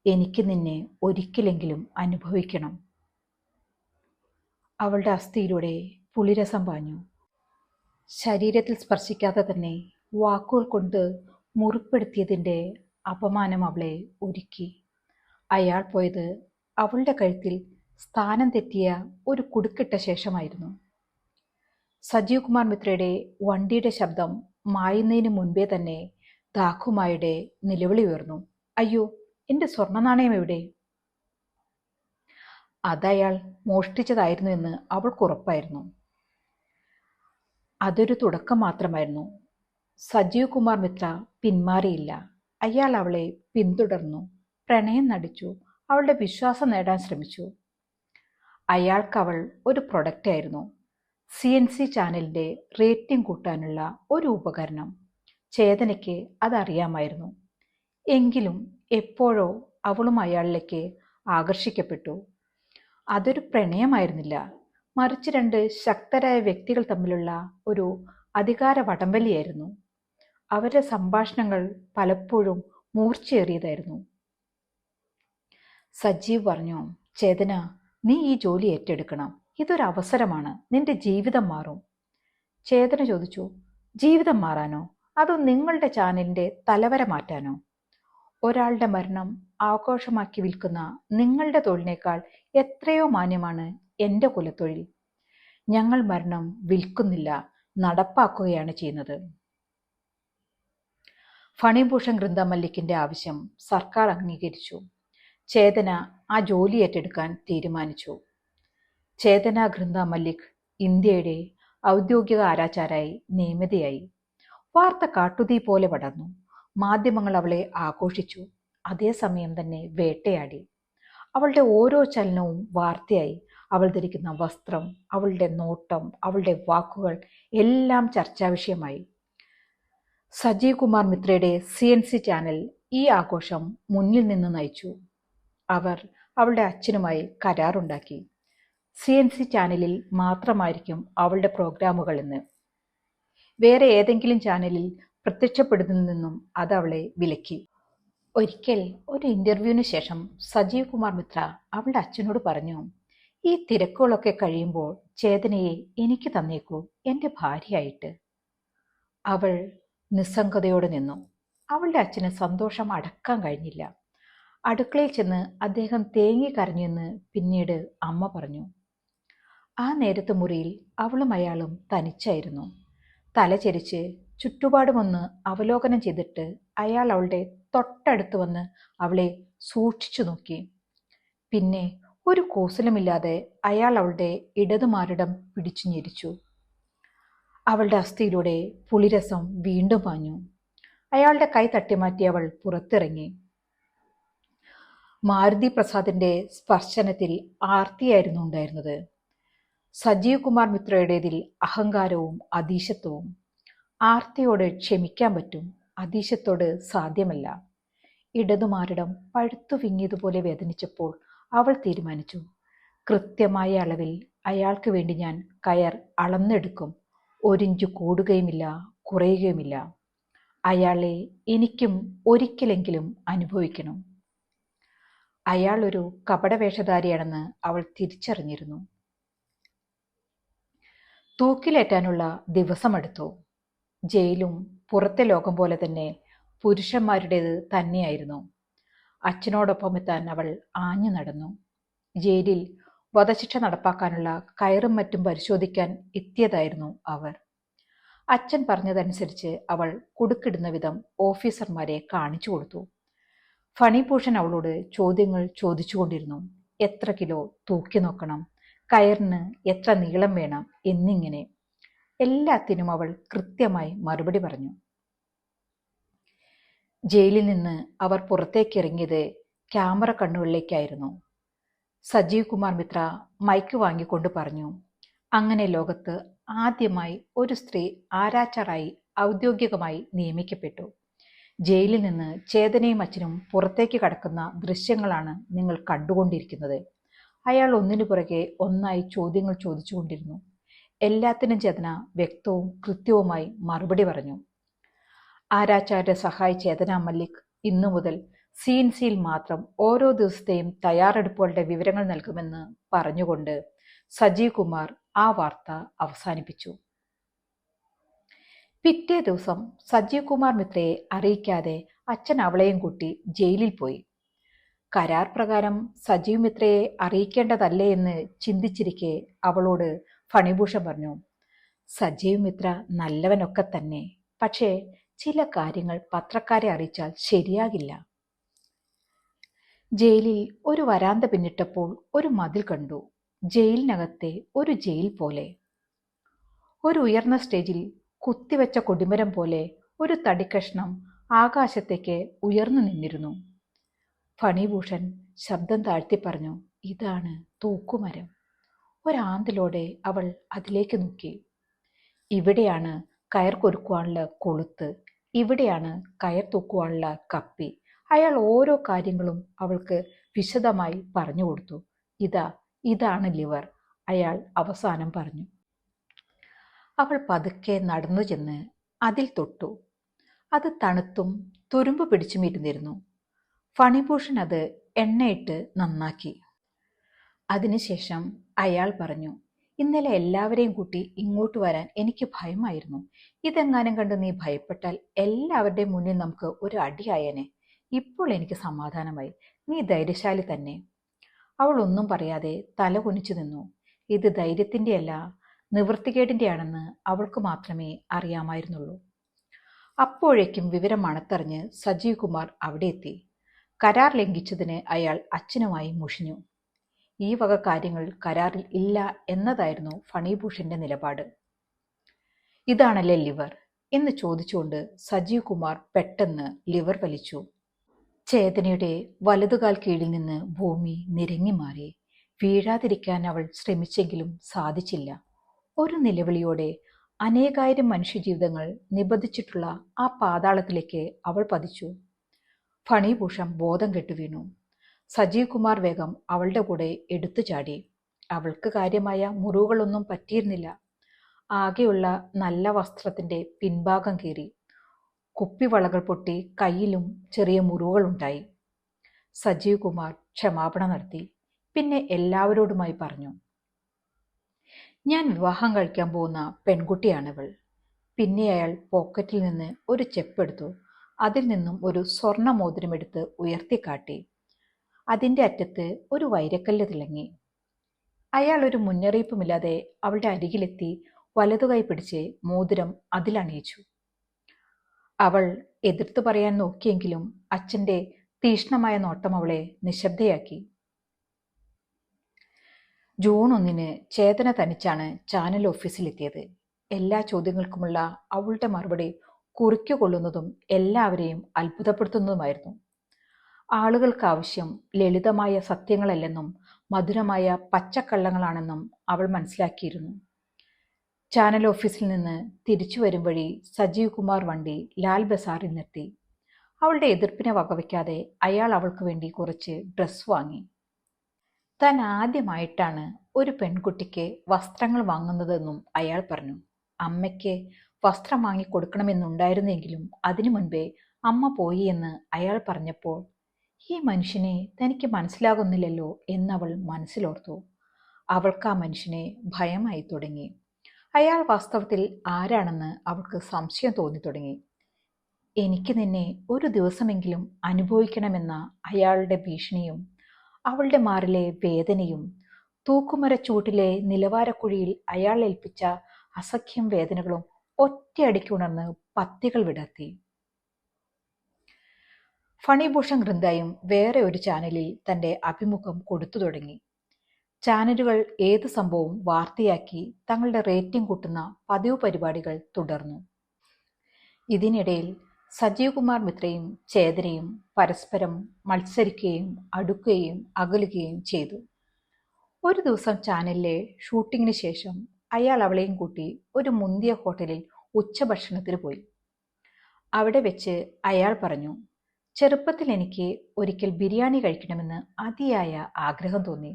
എനിക്ക് നിന്നെ ഒരിക്കലെങ്കിലും അനുഭവിക്കണം. അവളുടെ അസ്ഥിയിലൂടെ പുളിരസം പാഞ്ഞു. ശരീരത്തിൽ സ്പർശിക്കാതെ തന്നെ വാക്കുകൾ കൊണ്ട് മുറിപ്പെടുത്തിയതിൻ്റെ അപമാനം അവളെ ഒരുക്കി. അയാൾ പോയത് അവളുടെ കഴുത്തിൽ സ്ഥാനം തെറ്റിയ ഒരു കുടുക്കിട്ട ശേഷമായിരുന്നു. സജീവ് കുമാർ മിത്രയുടെ വണ്ടിയുടെ ശബ്ദം മായുന്നതിന് മുൻപേ തന്നെ ദാഖുമായുടെ നിലവിളി ഉയർന്നു. അയ്യോ, എൻ്റെ സ്വർണ്ണ നാണയം എവിടെ? അതയാൾ മോഷ്ടിച്ചതായിരുന്നു എന്ന് അവൾക്ക് ഉറപ്പായിരുന്നു. അതൊരു തുടക്കം മാത്രമായിരുന്നു. സജീവ് കുമാർ മിത്ര പിന്മാറിയില്ല. അയാൾ അവളെ പിന്തുടർന്നു, പ്രണയം നടിച്ചു, അവളുടെ വിശ്വാസം നേടാൻ ശ്രമിച്ചു. അയാൾക്ക് അവൾ ഒരു പ്രൊഡക്റ്റ് ആയിരുന്നു, CNC ചാനലിൻ്റെ റേറ്റിംഗ് കൂട്ടാനുള്ള ഒരു ഉപകരണം. ചേതനയ്ക്ക് അതറിയാമായിരുന്നു. എങ്കിലും എപ്പോഴോ അവളും അയാളിലേക്ക് ആകർഷിക്കപ്പെട്ടു. അതൊരു പ്രണയമായിരുന്നില്ല, മറിച്ച് രണ്ട് ശക്തരായ വ്യക്തികൾ തമ്മിലുള്ള ഒരു അധികാര വടംവലിയായിരുന്നു. അവരുടെ സംഭാഷണങ്ങൾ പലപ്പോഴും മൂർച്ചയേറിയതായിരുന്നു. സജീവ് പറഞ്ഞു, ചേതന, നീ ഈ ജോലി ഏറ്റെടുക്കണം. ഇതൊരു അവസരമാണ്, നിന്റെ ജീവിതം മാറും. ചേതന ചോദിച്ചു, ജീവിതം മാറാനോ? അതോ നിങ്ങളുടെ ചാനലിൻ്റെ തലവര മാറ്റാനോ? ഒരാളുടെ മരണം ആഘോഷമാക്കി വിൽക്കുന്ന നിങ്ങളുടെ തൊഴിലിനേക്കാൾ എത്രയോ മാന്യമാണ് എൻ്റെ കുലത്തൊഴിൽ. ഞങ്ങൾ മരണം വിൽക്കുന്നില്ല, നടപ്പാക്കുകയാണ് ചെയ്യുന്നത്. ഫണിഭൂഷൺ ഗൃന്ദ മല്ലിക്കിൻ്റെ ആവശ്യം സർക്കാർ അംഗീകരിച്ചു. ചേതന ആ ജോലി ഏറ്റെടുക്കാൻ തീരുമാനിച്ചു. ചേതന ഗൃന്ദ മല്ലിക് ഇന്ത്യയുടെ ഔദ്യോഗിക ആരാച്ചാരായി നിയമിതയായി. വാർത്ത കാട്ടുതീ പോലെ പടർന്നു. മാധ്യമങ്ങൾ അവളെ ആഘോഷിച്ചു, അതേസമയം തന്നെ വേട്ടയാടി. അവളുടെ ഓരോ ചലനവും വാർത്തയായി. അവൾ ധരിക്കുന്ന വസ്ത്രം, അവളുടെ നോട്ടം, അവളുടെ വാക്കുകൾ എല്ലാം ചർച്ചാ വിഷയമായി. സജീവ് കുമാർ മിത്രയുടെ CNC ചാനൽ ഈ ആഘോഷം മുന്നിൽ നിന്ന് നയിച്ചു. അവർ അവളുടെ അച്ഛനുമായി കരാറുണ്ടാക്കി. CNC ചാനലിൽ മാത്രമായിരിക്കും അവളുടെ പ്രോഗ്രാമുകൾ എന്ന്. വേറെ ഏതെങ്കിലും ചാനലിൽ പ്രത്യക്ഷപ്പെടുന്നതിൽ നിന്നും അത് അവളെ വിലക്കി. ഒരിക്കൽ ഒരു ഇന്റർവ്യൂവിന് ശേഷം സജീവ് കുമാർ മിത്ര അവളുടെ അച്ഛനോട് പറഞ്ഞു, ഈ തിരക്കുകളൊക്കെ കഴിയുമ്പോൾ ചേതനയെ എനിക്ക് തന്നേക്കൂ, എൻ്റെ ഭാര്യയായിട്ട്. അവൾ നിസ്സംഗതയോടെ നിന്നു. അവളുടെ അച്ഛന് സന്തോഷം അടക്കാൻ കഴിഞ്ഞില്ല. അടുക്കളയിൽ ചെന്ന് അദ്ദേഹം തേങ്ങി കരഞ്ഞെന്ന് പിന്നീട് അമ്മ പറഞ്ഞു. ആ നേരത്തെ മുറിയിൽ അവളും അയാളും തനിച്ചായിരുന്നു. തലചെരിച്ച് ചുറ്റുപാടുമൊന്ന് അവലോകനം ചെയ്തിട്ട് അയാൾ അവളുടെ തൊട്ടടുത്ത് വന്ന് അവളെ സൂക്ഷിച്ചു നോക്കി. പിന്നെ ഒരു കൂസലുമില്ലാതെ അയാൾ അവളുടെ ഇടതുമാറിടം പിടിച്ചു ഞെരിച്ചു. അവളുടെ അസ്ഥിയിലൂടെ പുളിരസം വീണ്ടും പാഞ്ഞു. അയാളുടെ കൈ തട്ടിമാറ്റി അവൾ പുറത്തിറങ്ങി. മാരുതി പ്രസാദിന്റെ സ്പർശനത്തിൽ ആർത്തിയായിരുന്നു ഉണ്ടായിരുന്നത്. സജീവ് കുമാർ മിത്രയുടേതിൽ അഹങ്കാരവും അതീശത്വവും. ആർത്തിയോട് ക്ഷമിക്കാൻ പറ്റും, അതീശത്തോട് സാധ്യമല്ല. ഇടതുമാറിടം പഴുത്തു വിങ്ങിയതുപോലെ വേദനിച്ചപ്പോൾ അവൾ തീരുമാനിച്ചു, കൃത്യമായ അളവിൽ അയാൾക്ക് വേണ്ടി ഞാൻ കയർ അളന്നെടുക്കും. ഒരിഞ്ചു കൂടുകയുമില്ല, കുറയുകയുമില്ല. അയാളെ എനിക്കും ഒരിക്കലെങ്കിലും അനുഭവിക്കണം. അയാൾ ഒരു കപടവേഷധാരിയാണെന്ന് അവൾ തിരിച്ചറിഞ്ഞിരുന്നു. തൂക്കിലേറ്റാനുള്ള ദിവസമെടുത്തു. ജയിലും പുറത്തെ ലോകം പോലെ തന്നെ പുരുഷന്മാരുടേത് തന്നെയായിരുന്നു. അച്ഛനോടൊപ്പം എത്താൻ അവൾ ആഞ്ഞു നടന്നു. ജയിലിൽ വധശിക്ഷ നടപ്പാക്കാനുള്ള കയറും മറ്റും പരിശോധിക്കാൻ എത്തിയതായിരുന്നു അവർ. അച്ഛൻ പറഞ്ഞതനുസരിച്ച് അവൾ കുടുക്കിടുന്ന വിധം ഓഫീസർമാരെ കാണിച്ചു കൊടുത്തു. ഫണിഭൂഷൺ അവളോട് ചോദ്യങ്ങൾ ചോദിച്ചുകൊണ്ടിരുന്നു. എത്ര കിലോ തൂക്കി നോക്കണം, കയറിന് എത്ര നീളം വേണം എന്നിങ്ങനെ. എല്ലാത്തിനും അവൾ കൃത്യമായി മറുപടി പറഞ്ഞു. ജയിലിൽ നിന്ന് അവർ പുറത്തേക്ക് ഇറങ്ങിയത് ക്യാമറ കണ്ണുകളിലേക്കായിരുന്നു. സജീവ് കുമാർ മിത്ര മൈക്ക് വാങ്ങിക്കൊണ്ട് പറഞ്ഞു, അങ്ങനെ ലോകത്ത് ആദ്യമായി ഒരു സ്ത്രീ ആരാച്ചാറായി ഔദ്യോഗികമായി നിയമിക്കപ്പെട്ടു. ജയിലിൽ നിന്ന് ചേതനയും അച്ഛനും പുറത്തേക്ക് കടക്കുന്ന ദൃശ്യങ്ങളാണ് നിങ്ങൾ കണ്ടുകൊണ്ടിരിക്കുന്നത്. അയാൾ ഒന്നിനു പുറകെ ഒന്നായി ചോദ്യങ്ങൾ ചോദിച്ചുകൊണ്ടിരുന്നു. എല്ലാത്തിനും ചേതന വ്യക്തവും കൃത്യവുമായി മറുപടി പറഞ്ഞു. ആരാച്ചാരുടെ സഹായി ചേതന മല്ലിക് ഇന്നു മുതൽ CNCയിൽ മാത്രം ഓരോ ദിവസത്തെയും തയ്യാറെടുപ്പുകളുടെ വിവരങ്ങൾ നൽകുമെന്ന് പറഞ്ഞുകൊണ്ട് സജീവ് കുമാർ ആ വാർത്ത അവസാനിപ്പിച്ചു. പിറ്റേ ദിവസം സജീവ് കുമാർ മിത്രയെ അറിയിക്കാതെ അച്ഛൻ അവളെയും കൂട്ടി ജയിലിൽ പോയി. കരാർ പ്രകാരം സജീവ് മിത്രയെ അറിയിക്കേണ്ടതല്ലേ എന്ന് ചിന്തിച്ചിരിക്കെ അവളോട് ഫണിഭൂഷൺ പറഞ്ഞു, സജീവ് മിത്ര നല്ലവനൊക്കെ തന്നെ, പക്ഷേ ചില കാര്യങ്ങൾ പത്രക്കാരെ അറിയിച്ചാൽ ശരിയാകില്ല. ജയിലിൽ ഒരു വരാന്ത പിന്നിട്ടപ്പോൾ ഒരു മതിൽ കണ്ടു. ജയിലിനകത്തെ ഒരു ജയിൽ പോലെ. ഒരു ഉയർന്ന സ്റ്റേജിൽ കുത്തിവെച്ച കൊടിമരം പോലെ ഒരു തടിക്കഷ്ണം ആകാശത്തേക്ക് ഉയർന്നു നിന്നിരുന്നു. ഫണിഭൂഷൺ ശബ്ദം താഴ്ത്തി പറഞ്ഞു, ഇതാണ് തൂക്കുമരം. ഒരാന്തലോടെ അവൾ അതിലേക്ക് നോക്കി. ഇവിടെയാണ് കയർ കൊരുക്കുവാനുള്ള കൊളുത്ത്, ഇവിടെയാണ് കയർ തൂക്കുവാനുള്ള കപ്പി. അയാൾ ഓരോ കാര്യങ്ങളും അവൾക്ക് വിശദമായി പറഞ്ഞു കൊടുത്തു. ഇതാണ് ലിവർ, അയാൾ അവസാനം പറഞ്ഞു. അവൾ പതുക്കെ നടന്നു ചെന്ന് അതിൽ തൊട്ടു. അത് തണുത്തും തുരുമ്പ് പിടിച്ചും ഇരുന്നിരുന്നു. ഫണിഭൂഷൺ അത് എണ്ണയിട്ട് നന്നാക്കി. അതിനുശേഷം അയാൾ പറഞ്ഞു, ഇന്നലെ എല്ലാവരെയും കൂട്ടി ഇങ്ങോട്ട് വരാൻ എനിക്ക് ഭയമായിരുന്നു. ഇതെങ്ങാനും കണ്ട് നീ ഭയപ്പെട്ടാൽ എല്ലാവരുടെയും മുന്നിൽ നമുക്ക് ഒരു അടിയായേനെ. ഇപ്പോൾ എനിക്ക് സമാധാനമായി. നീ ധൈര്യശാലി തന്നെ. അവൾ ഒന്നും പറയാതെ തല കുനിച്ചു നിന്നു. ഇത് ധൈര്യത്തിൻ്റെയല്ല, നിവൃത്തികേടിൻ്റെയാണെന്ന് അവൾക്ക് മാത്രമേ അറിയാമായിരുന്നുള്ളൂ. അപ്പോഴേക്കും വിവരം മണത്തറിഞ്ഞ് സജീവ് കുമാർ അവിടെ എത്തി. കരാർ ലംഘിച്ചതിന് അയാൾ അച്ഛനുമായി മുഷിഞ്ഞു. ഈ വക കാര്യങ്ങൾ കരാറിൽ ഇല്ല എന്നതായിരുന്നു ഫണിഭൂഷന്റെ നിലപാട്. ഇതാണല്ലേ ലിവർ എന്ന് ചോദിച്ചുകൊണ്ട് സജീവ് കുമാർ പെട്ടെന്ന് ലിവർ വലിച്ചു. ചേതനയുടെ വലതുകാൽ കീഴിൽ നിന്ന് ഭൂമി നിരങ്ങി മാറി. വീഴാതിരിക്കാൻ അവൾ ശ്രമിച്ചെങ്കിലും സാധിച്ചില്ല. ഒരു നിലവിളിയോടെ അനേകായിരം മനുഷ്യജീവിതങ്ങൾ നിബന്ധിച്ചിട്ടുള്ള ആ പാതാളത്തിലേക്ക് അവൾ പതിച്ചു. ഫണിഭൂഷൺ ബോധം കെട്ടു വീണു. സജീവ് കുമാർ വേഗം അവളുടെ കൂടെ എടുത്തു ചാടി. അവൾക്ക് കാര്യമായ മുറിവുകളൊന്നും പറ്റിയിരുന്നില്ല. ആകെയുള്ള നല്ല വസ്ത്രത്തിന്റെ പിൻഭാഗം കീറി. കുപ്പിവളകൾ പൊട്ടി കയ്യിലും ചെറിയ മുറിവുകളുണ്ടായി. സജീവ് കുമാർ ക്ഷമാപണ നടത്തി. പിന്നെ എല്ലാവരോടുമായി പറഞ്ഞു, ഞാൻ വിവാഹം കഴിക്കാൻ പോകുന്ന പെൺകുട്ടിയാണിവൾ. പിന്നെ അയാൾ പോക്കറ്റിൽ നിന്ന് ഒരു ചെപ്പെടുത്തു. അതിൽ നിന്നും ഒരു സ്വർണ്ണ മോതിരമെടുത്ത് ഉയർത്തിക്കാട്ടി. അതിൻ്റെ അറ്റത്ത് ഒരു വൈരക്കല്ല് തിളങ്ങി. അയാൾ ഒരു മുന്നറിയിപ്പുമില്ലാതെ അവളുടെ അരികിലെത്തി വലതുകൈ പിടിച്ച് മോതിരം അതിലണിയിച്ചു. അവൾ എതിർത്തു പറയാൻ നോക്കിയെങ്കിലും അച്ഛൻ്റെ തീക്ഷ്ണമായ നോട്ടം അവളെ നിശബ്ദയാക്കി. ജൂൺ 1 ചേതന തനിച്ചാണ് ചാനൽ ഓഫീസിലെത്തിയത്. എല്ലാ ചോദ്യങ്ങൾക്കുമുള്ള അവളുടെ മറുപടി കുറിക്കുകൊള്ളുന്നതും എല്ലാവരെയും അത്ഭുതപ്പെടുത്തുന്നതുമായിരുന്നു. ആളുകൾക്ക് ആവശ്യം ലളിതമായ സത്യങ്ങളല്ലെന്നും മധുരമായ പച്ചക്കള്ളങ്ങളാണെന്നും അവൾ മനസ്സിലാക്കിയിരുന്നു. ചാനൽ ഓഫീസിൽ നിന്ന് തിരിച്ചു വരും വഴി സജീവ് കുമാർ വണ്ടി ലാൽ ബസാറിൽ നിർത്തി. അവളുടെ എതിർപ്പിനെ വകവയ്ക്കാതെ അയാൾ അവൾക്ക് വേണ്ടി കുറച്ച് ഡ്രസ്സ് വാങ്ങി. താൻ ആദ്യമായിട്ടാണ് ഒരു പെൺകുട്ടിക്ക് വസ്ത്രങ്ങൾ വാങ്ങുന്നതെന്നും അയാൾ പറഞ്ഞു. അമ്മയ്ക്ക് വസ്ത്രം വാങ്ങിക്കൊടുക്കണമെന്നുണ്ടായിരുന്നെങ്കിലും അതിനു മുൻപേ അമ്മ പോയി എന്ന് അയാൾ പറഞ്ഞപ്പോൾ ഈ മനുഷ്യനെ തനിക്ക് മനസ്സിലാകുന്നില്ലല്ലോ എന്നവൾ മനസ്സിലോർത്തു. അവൾക്ക് ആ മനുഷ്യനെ ഭയമായി തുടങ്ങി. അയാൾ വാസ്തവത്തിൽ ആരാണെന്ന് അവൾക്ക് സംശയം തോന്നി തുടങ്ങി. എനിക്ക് നിന്നെ ഒരു ദിവസമെങ്കിലും അനുഭവിക്കണമെന്ന അയാളുടെ ഭീഷണിയും അവളുടെ മാറിലെ വേദനയും തൂക്കുമരച്ചൂട്ടിലെ നിലവാരക്കുഴിയിൽ അയാൾ ഏൽപ്പിച്ച അസഖ്യം വേദനകളും ഒറ്റയടിക്കുണർന്ന് പത്തികൾ വിടർത്തി. ഫണിഭൂഷൺ ഗൃന്ദായും വേറെ ഒരു ചാനലിൽ തന്റെ അഭിമുഖം കൊടുത്തു തുടങ്ങി. ചാനലുകൾ ഏത് സംഭവവും വാർത്തയാക്കി തങ്ങളുടെ റേറ്റിംഗ് കൂട്ടുന്ന പതിവ് പരിപാടികൾ തുടർന്നു. ഇതിനിടയിൽ സജീവ് കുമാർ മിത്രയും ചേതനയും പരസ്പരം മത്സരിക്കുകയും അടുക്കുകയും അകലുകയും ചെയ്തു. ഒരു ദിവസം ചാനലിലെ ഷൂട്ടിങ്ങിന് ശേഷം അയാൾ അവളെയും കൂട്ടി ഒരു മുന്തിയ ഹോട്ടലിൽ ഉച്ചഭക്ഷണത്തിന് പോയി. അവിടെ വെച്ച് അയാൾ പറഞ്ഞു, ചെറുപ്പത്തിൽ എനിക്ക് ഒരിക്കൽ ബിരിയാണി കഴിക്കണമെന്ന് അതിയായ ആഗ്രഹം തോന്നി.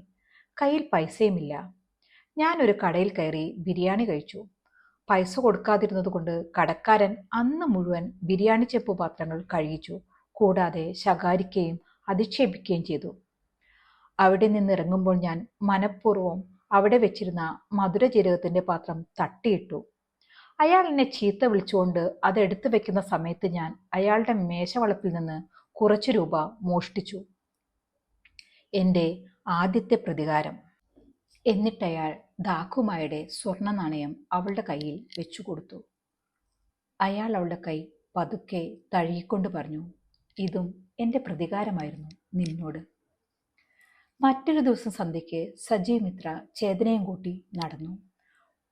കയ്യിൽ പൈസയുമില്ല. ഞാൻ ഒരു കടയിൽ കയറി ബിരിയാണി കഴിച്ചു. പൈസ കൊടുക്കാതിരുന്നത് കൊണ്ട് കടക്കാരൻ അന്ന് മുഴുവൻ ബിരിയാണി ചെമ്പ് പാത്രങ്ങൾ കഴുകിച്ചു. കൂടാതെ ശകാരിക്കുകയും അധിക്ഷേപിക്കുകയും ചെയ്തു. അവിടെ നിന്ന് ഇറങ്ങുമ്പോൾ ഞാൻ മനഃപൂർവ്വം അവിടെ വെച്ചിരുന്ന മധുരജീരകത്തിന്റെ പാത്രം തട്ടിയിട്ടു. അയാൾ എന്നെ ചീത്ത വിളിച്ചുകൊണ്ട് അതെടുത്തു വെക്കുന്ന സമയത്ത് ഞാൻ അയാളുടെ മേശവളപ്പിൽ നിന്ന് കുറച്ചു രൂപ മോഷ്ടിച്ചു. എൻ്റെ ആദ്യത്തെ പ്രതികാരം. എന്നിട്ടയാൾ ദാക്കുമായുടെ സ്വർണ്ണ നാണയം അവളുടെ കയ്യിൽ വെച്ചു കൊടുത്തു. അയാൾ അവളുടെ കൈ പതുക്കെ തഴുകിക്കൊണ്ട് പറഞ്ഞു, ഇതും എൻ്റെ പ്രതികാരമായിരുന്നു നിന്നോട്. മറ്റൊരു ദിവസം സന്ധ്യയ്ക്ക് സജീവ് മിത്ര ചേതനയും കൂട്ടി നടന്നു.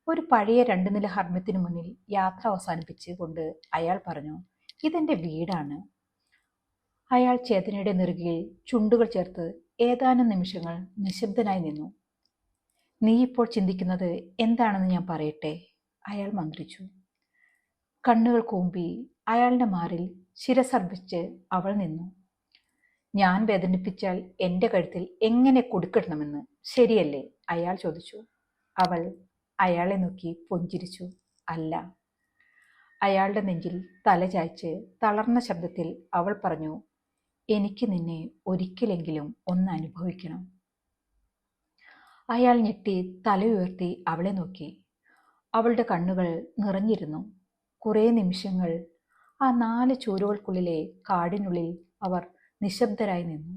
ഒരു പഴയ 2 നില ഹർമ്മ്യത്തിനു മുന്നിൽ യാത്ര അവസാനിപ്പിച്ച് കൊണ്ട് അയാൾ പറഞ്ഞു, ഇതെൻ്റെ വീടാണ്. അയാൾ ചേതനയുടെ നെറുകയിൽ ചുണ്ടുകൾ ചേർത്ത് ഏതാനും നിമിഷങ്ങൾ നിശബ്ദനായി നിന്നു. നീ ഇപ്പോൾ ചിന്തിക്കുന്നത് എന്താണെന്ന് ഞാൻ പറയട്ടെ, അയാൾ മന്ത്രിച്ചു. കണ്ണുകൾ കൂമ്പി അയാളുടെ മാറിൽ ശിരസർപ്പിച്ച് അവൾ നിന്നു. ഞാൻ വേദനിപ്പിച്ചാൽ എൻ്റെ കഴുത്തിൽ എങ്ങനെ കൊടുക്കിടണമെന്ന് ശരിയല്ലേ, അയാൾ ചോദിച്ചു. അവൾ അയാളെ നോക്കി പുഞ്ചിരിച്ചു. അല്ല. അയാളുടെ നെഞ്ചിൽ തല ചായ്ച്ച് തളർന്ന ശബ്ദത്തിൽ അവൾ പറഞ്ഞു, എനിക്ക് നിന്നെ ഒരിക്കലെങ്കിലും ഒന്ന് അനുഭവിക്കണം. അയാൾ ഞെട്ടി തലയുയർത്തി അവളെ നോക്കി. അവളുടെ കണ്ണുകൾ നിറഞ്ഞിരുന്നു. കുറേ നിമിഷങ്ങൾ ആ 4 ചുവരുകൾക്കുള്ളിലെ കാടിനുള്ളിൽ അവർ നിശബ്ദരായി നിന്നു.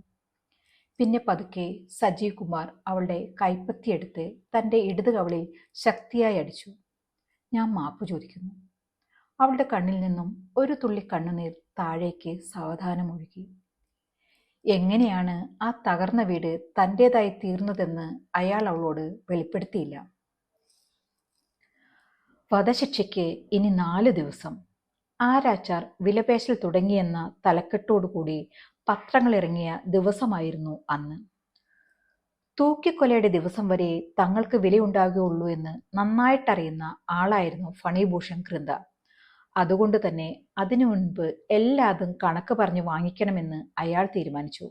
പിന്നെ പതുക്കെ സജീവ് കുമാർ അവളുടെ കൈപ്പത്തിയെടുത്ത് തൻ്റെ ഇടത് കവളിൽ ശക്തിയായി അടിച്ചു. ഞാൻ മാപ്പ് ചോദിക്കുന്നു. അവളുടെ കണ്ണിൽ നിന്നും ഒരു തുള്ളി കണ്ണുനീർ താഴേക്ക് സാവധാനം ഒഴുകി. എങ്ങനെയാണ് ആ തകർന്ന വീട് തൻ്റേതായി തീർന്നതെന്ന് അയാൾ അവളോട് വെളിപ്പെടുത്തിയില്ല. വധശിക്ഷയ്ക്ക് ഇനി 4 ദിവസം. ആരാച്ചാർ വിലപേശൽ തുടങ്ങിയെന്ന തലക്കെട്ടോടുകൂടി പത്രങ്ങളിറങ്ങിയ ദിവസമായിരുന്നു അന്ന്. തൂക്കിക്കൊലയുടെ ദിവസം വരെ തങ്ങൾക്ക് വിലയുണ്ടാകുകയുള്ളൂ എന്ന് നന്നായിട്ടറിയുന്ന ആളായിരുന്നു ഫണിഭൂഷൺ കൃന്ദ. അതുകൊണ്ട് തന്നെ അതിനു മുൻപ് എല്ലാതും കണക്ക് പറഞ്ഞ് വാങ്ങിക്കണമെന്ന് അയാൾ തീരുമാനിച്ചു.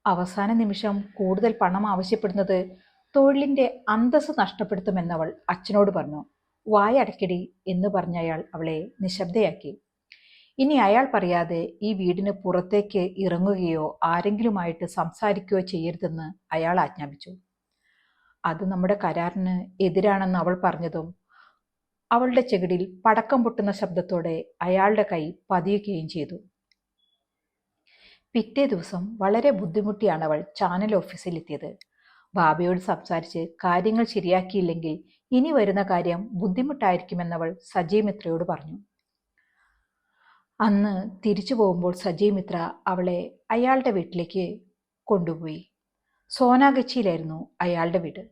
അവസാന നിമിഷം കൂടുതൽ പണം ആവശ്യപ്പെടുന്നത് തൊഴിലിന്റെ അന്തസ്സ് നഷ്ടപ്പെടുത്തുമെന്നവൾ അച്ഛനോട് പറഞ്ഞു. വായടക്കടി എന്ന് പറഞ്ഞ അയാൾ അവളെ നിശബ്ദയാക്കി. ഇനി അയാൾ പറയാതെ ഈ വീടിന് പുറത്തേക്ക് ഇറങ്ങുകയോ ആരെങ്കിലുമായിട്ട് സംസാരിക്കുകയോ ചെയ്യരുതെന്ന് അയാൾ ആജ്ഞാപിച്ചു. അത് നമ്മുടെ കരാറിന് എതിരാണെന്ന് അവൾ പറഞ്ഞതും അവളുടെ ചെകിടിൽ പടക്കം പൊട്ടുന്ന ശബ്ദത്തോടെ അയാളുടെ കൈ പതിയുകയും ചെയ്തു. പിറ്റേ ദിവസം വളരെ ബുദ്ധിമുട്ടിയാണ് അവൾ ചാനൽ ഓഫീസിലെത്തിയത്. ബാബയോട് സംസാരിച്ച് കാര്യങ്ങൾ ശരിയാക്കിയില്ലെങ്കിൽ ഇനി വരുന്ന കാര്യം ബുദ്ധിമുട്ടായിരിക്കുമെന്നവൾ സജീവ് മിത്രയോട് പറഞ്ഞു. അന്ന് തിരിച്ചു പോകുമ്പോൾ സജീവ് മിത്ര അവളെ അയാളുടെ വീട്ടിലേക്ക് കൊണ്ടുപോയി. സോനാഗച്ചിയിലായിരുന്നു അയാളുടെ വീട്.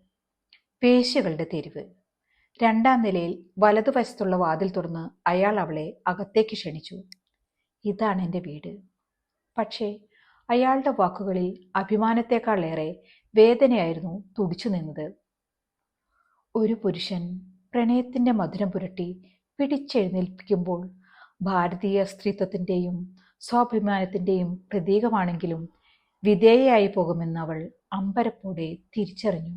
പേശികളുടെ തെരുവ്. 2-ാം നിലയിൽ വലതുവശത്തുള്ള വാതിൽ തുറന്ന് അയാൾ അവളെ അകത്തേക്ക് ക്ഷണിച്ചു. ഇതാണ് എൻ്റെ വീട്. പക്ഷേ അയാളുടെ വാക്കുകളിൽ അഭിമാനത്തെക്കാളേറെ വേദനയായിരുന്നു തുടിച്ചു നിന്നത്. ഒരു പുരുഷൻ പ്രണയത്തിന്റെ മധുരം പുരട്ടി പിടിച്ചെഴുന്നേൽപ്പിക്കുമ്പോൾ ഭാരതീയ സ്ത്രീത്വത്തിന്റെയും സ്വാഭിമാനത്തിന്റെയും പ്രതീകമാണെങ്കിലും വിധേയയായി പോകുമെന്ന് അവൾ അമ്പരപ്പോടെ തിരിച്ചറിഞ്ഞു.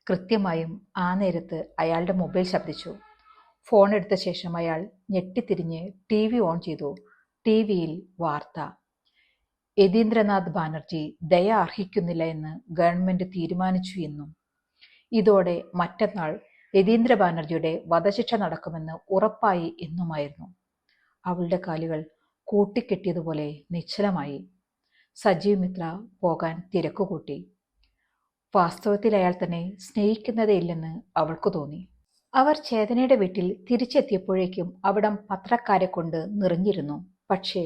കൃത്യമായും ആ നേരത്ത് അയാളുടെ മൊബൈൽ ശബ്ദിച്ചു. ഫോൺ എടുത്ത ശേഷം അയാൾ ഞെട്ടിത്തിരിഞ്ഞ് TV ഓൺ ചെയ്തു. TV-യിൽ വാർത്ത. യതീന്ദ്രനാഥ് ബാനർജി ദയ അർഹിക്കുന്നില്ല എന്ന് ഗവൺമെന്റ് തീരുമാനിച്ചു എന്നും ഇതോടെ മറ്റന്നാൾ യതീന്ദ്ര ബാനർജിയുടെ വധശിക്ഷ നടക്കുമെന്ന് ഉറപ്പായി എന്നുമായിരുന്നു. അവളുടെ കാലുകൾ കൂട്ടിക്കെട്ടിയതുപോലെ നിശ്ചലമായി. സജീവ് മിത്ര പോകാൻ തിരക്കുകൂട്ടി. വാസ്തവത്തിൽ അയാൾ തന്നെ സ്നേഹിക്കുന്നതേയില്ലെന്ന് അവൾക്ക് തോന്നി. അവർ ചേതനയുടെ വീട്ടിൽ തിരിച്ചെത്തിയപ്പോഴേക്കും അവിടം പത്രക്കാരെ കൊണ്ട് നിറഞ്ഞിരുന്നു. പക്ഷേ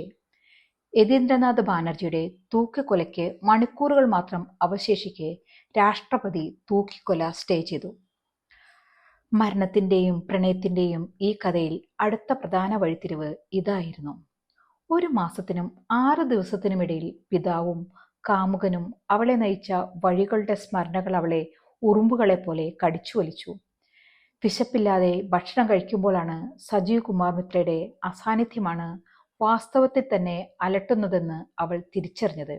യതീന്ദ്രനാഥ് ബാനർജിയുടെ തൂക്കിക്കൊലയ്ക്ക് മണിക്കൂറുകൾ മാത്രം അവശേഷിക്കെ രാഷ്ട്രപതി തൂക്കിക്കൊല സ്റ്റേ ചെയ്തു. മരണത്തിന്റെയും പ്രണയത്തിന്റെയും ഈ കഥയിൽ അടുത്ത പ്രധാന വഴിത്തിരിവ് ഇതായിരുന്നു. 1 മാസത്തിനും 6 ദിവസത്തിനുമിടയിൽ പിതാവും കാമുകനും അവളെ നയിച്ച വഴികളുടെ സ്മരണകൾ അവളെ ഉറുമ്പുകളെപ്പോലെ കടിച്ചു വലിച്ചു. വിശപ്പില്ലാതെ ഭക്ഷണം കഴിക്കുമ്പോഴാണ് സജീവ് കുമാർ മിത്രയുടെ അസാന്നിധ്യമാണ് വാസ്തവത്തിൽ തന്നെ അലട്ടുന്നതെന്ന് അവൾ തിരിച്ചറിഞ്ഞത്.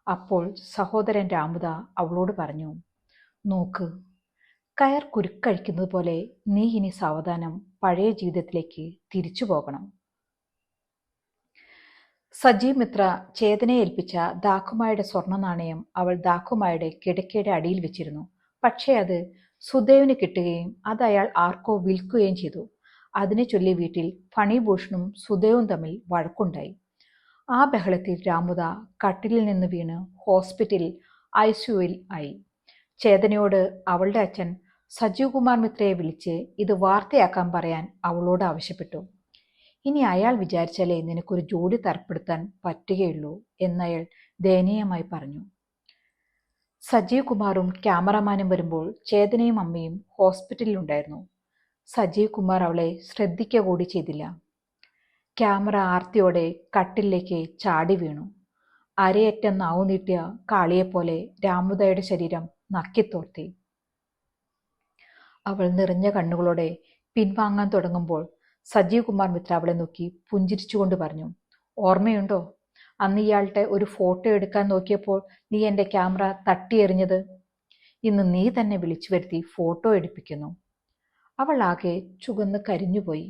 അപ്പോൾ സഹോദരൻ രാമുദ അവളോട് പറഞ്ഞു, നോക്ക്, കയർ കുരുക്കഴിക്കുന്നത് പോലെ നീ ഇനി സാവധാനം പഴയ ജീവിതത്തിലേക്ക് തിരിച്ചു പോകണം. സജീവ് മിത്ര ചേതനയെ ഏൽപ്പിച്ച ദാഖുമായുടെ സ്വർണ്ണ നാണയം അവൾ ദാഖുമായുടെ കിടക്കയുടെ അടിയിൽ വെച്ചിരുന്നു. പക്ഷേ അത് സുദേവിന് കിട്ടുകയും അത് അയാൾ ആർക്കോ വിൽക്കുകയും ചെയ്തു. അതിനെ ചൊല്ലി വീട്ടിൽ ഫണിഭൂഷണും സുദേവും തമ്മിൽ വഴക്കുണ്ടായി. ആ ബഹളത്തിൽ രാമുദ കട്ടിലിൽ നിന്ന് വീണ് ഹോസ്പിറ്റലിൽ ICUവിൽ ആയി. ചേതനയോട് അവളുടെ അച്ഛൻ സജീവ് കുമാർ മിത്രയെ വിളിച്ച് ഇത് വാർത്തയാക്കാൻ പറയാൻ അവളോട് ആവശ്യപ്പെട്ടു. ഇനി അയാൾ വിചാരിച്ചാലേ നിനക്കൊരു ജോലി തരപ്പെടുത്താൻ പറ്റുകയുള്ളൂ എന്നയാൾ ദയനീയമായി പറഞ്ഞു. സജീവ് കുമാറും ക്യാമറമാനും വരുമ്പോൾ ചേതനയും അമ്മയും ഹോസ്പിറ്റലിലുണ്ടായിരുന്നു. സജീവ് കുമാർ അവളെ ശ്രദ്ധിക്കുക കൂടി ചെയ്തില്ല. ക്യാമറ ആർത്തിയോടെ കട്ടിലേക്ക് ചാടി വീണു. അരയറ്റ നാവു നീട്ടിയ കാളിയെപ്പോലെ രാമുദയുടെ ശരീരം നക്കിത്തോർത്തി. അവൾ നിറഞ്ഞ കണ്ണുകളോടെ പിൻവാങ്ങാൻ തുടങ്ങുമ്പോൾ സജീവ് കുമാർ മിത്ര അവളെ നോക്കി പുഞ്ചിരിച്ചുകൊണ്ട് പറഞ്ഞു, ഓർമ്മയുണ്ടോ, അന്ന് ഇയാളുടെ ഒരു ഫോട്ടോ എടുക്കാൻ നോക്കിയപ്പോൾ നീ എൻ്റെ ക്യാമറ തട്ടിയെറിഞ്ഞത്? ഇന്ന് നീ തന്നെ വിളിച്ചു വരുത്തി ഫോട്ടോ എടുപ്പിക്കുന്നു. അവൾ ആകെ ചുവന്ന് കരിഞ്ഞുപോയി.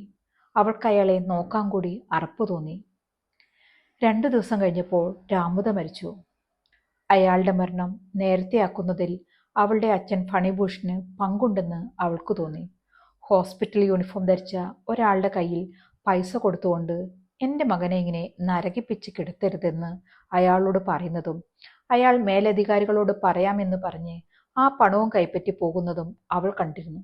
അവൾക്ക് അയാളെ നോക്കാൻ കൂടി അറപ്പ് തോന്നി. 2 ദിവസം കഴിഞ്ഞപ്പോൾ രാമുദ മരിച്ചു. അയാളുടെ മരണം നേരത്തെയാക്കുന്നതിൽ അവളുടെ അച്ഛൻ ഫണിഭൂഷന് പങ്കുണ്ടെന്ന് അവൾക്ക് തോന്നി. ഹോസ്പിറ്റൽ യൂണിഫോം ധരിച്ച ഒരാളുടെ കയ്യിൽ പൈസ കൊടുത്തുകൊണ്ട് എൻ്റെ മകനെ ഇങ്ങനെ നരകിപ്പിച്ച് കിടത്തരുതെന്ന് അയാളോട് പറയുന്നതും അയാൾ മേലധികാരികളോട് പറയാമെന്ന് പറഞ്ഞ് ആ പണവും കൈപ്പറ്റി പോകുന്നതും അവൾ കണ്ടിരുന്നു.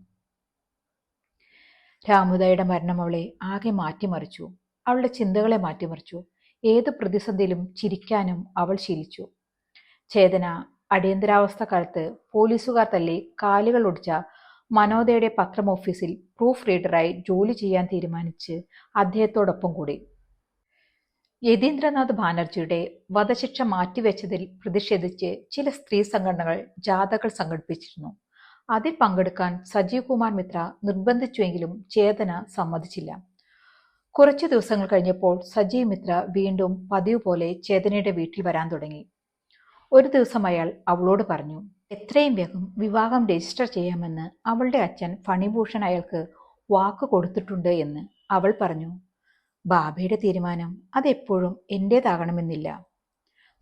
രാമുദയുടെ മരണം അവളെ ആകെ മാറ്റിമറിച്ചു. അവളുടെ ചിന്തകളെ മാറ്റിമറിച്ചു. ഏത് പ്രതിസന്ധിയിലും ചിരിക്കാനും അവൾ ശീലിച്ചു. ചേതന അടിയന്തരാവസ്ഥ കാലത്ത് പോലീസുകാർ തല്ലി കാലുകൾ ഒടിച്ച മനോദയുടെ പത്രം ഓഫീസിൽ പ്രൂഫ് റീഡറായി ജോലി ചെയ്യാൻ തീരുമാനിച്ച് അദ്ദേഹത്തോടൊപ്പം കൂടി. യതീന്ദ്രനാഥ് ബാനർജിയുടെ വധശിക്ഷ മാറ്റിവെച്ചതിൽ പ്രതിഷേധിച്ച് ചില സ്ത്രീ സംഘടനകൾ ജാഥകൾ സംഘടിപ്പിച്ചിരുന്നു. അതിൽ പങ്കെടുക്കാൻ സജീവ് കുമാർ മിത്ര നിർബന്ധിച്ചുവെങ്കിലും ചേതന സമ്മതിച്ചില്ല. കുറച്ചു ദിവസങ്ങൾ കഴിഞ്ഞപ്പോൾ സജീവ് മിത്ര വീണ്ടും പതിവ് പോലെ ചേതനയുടെ വീട്ടിൽ വരാൻ തുടങ്ങി. ഒരു ദിവസം അയാൾ അവളോട് പറഞ്ഞു, എത്രയും വേഗം വിവാഹം രജിസ്റ്റർ ചെയ്യാമെന്ന് അവളുടെ അച്ഛൻ ഫണിഭൂഷൺ അയാൾക്ക് വാക്ക് കൊടുത്തിട്ടുണ്ട് എന്ന്. അവൾ പറഞ്ഞു, ബാബയുടെ തീരുമാനം അതെപ്പോഴും എൻ്റേതാകണമെന്നില്ല.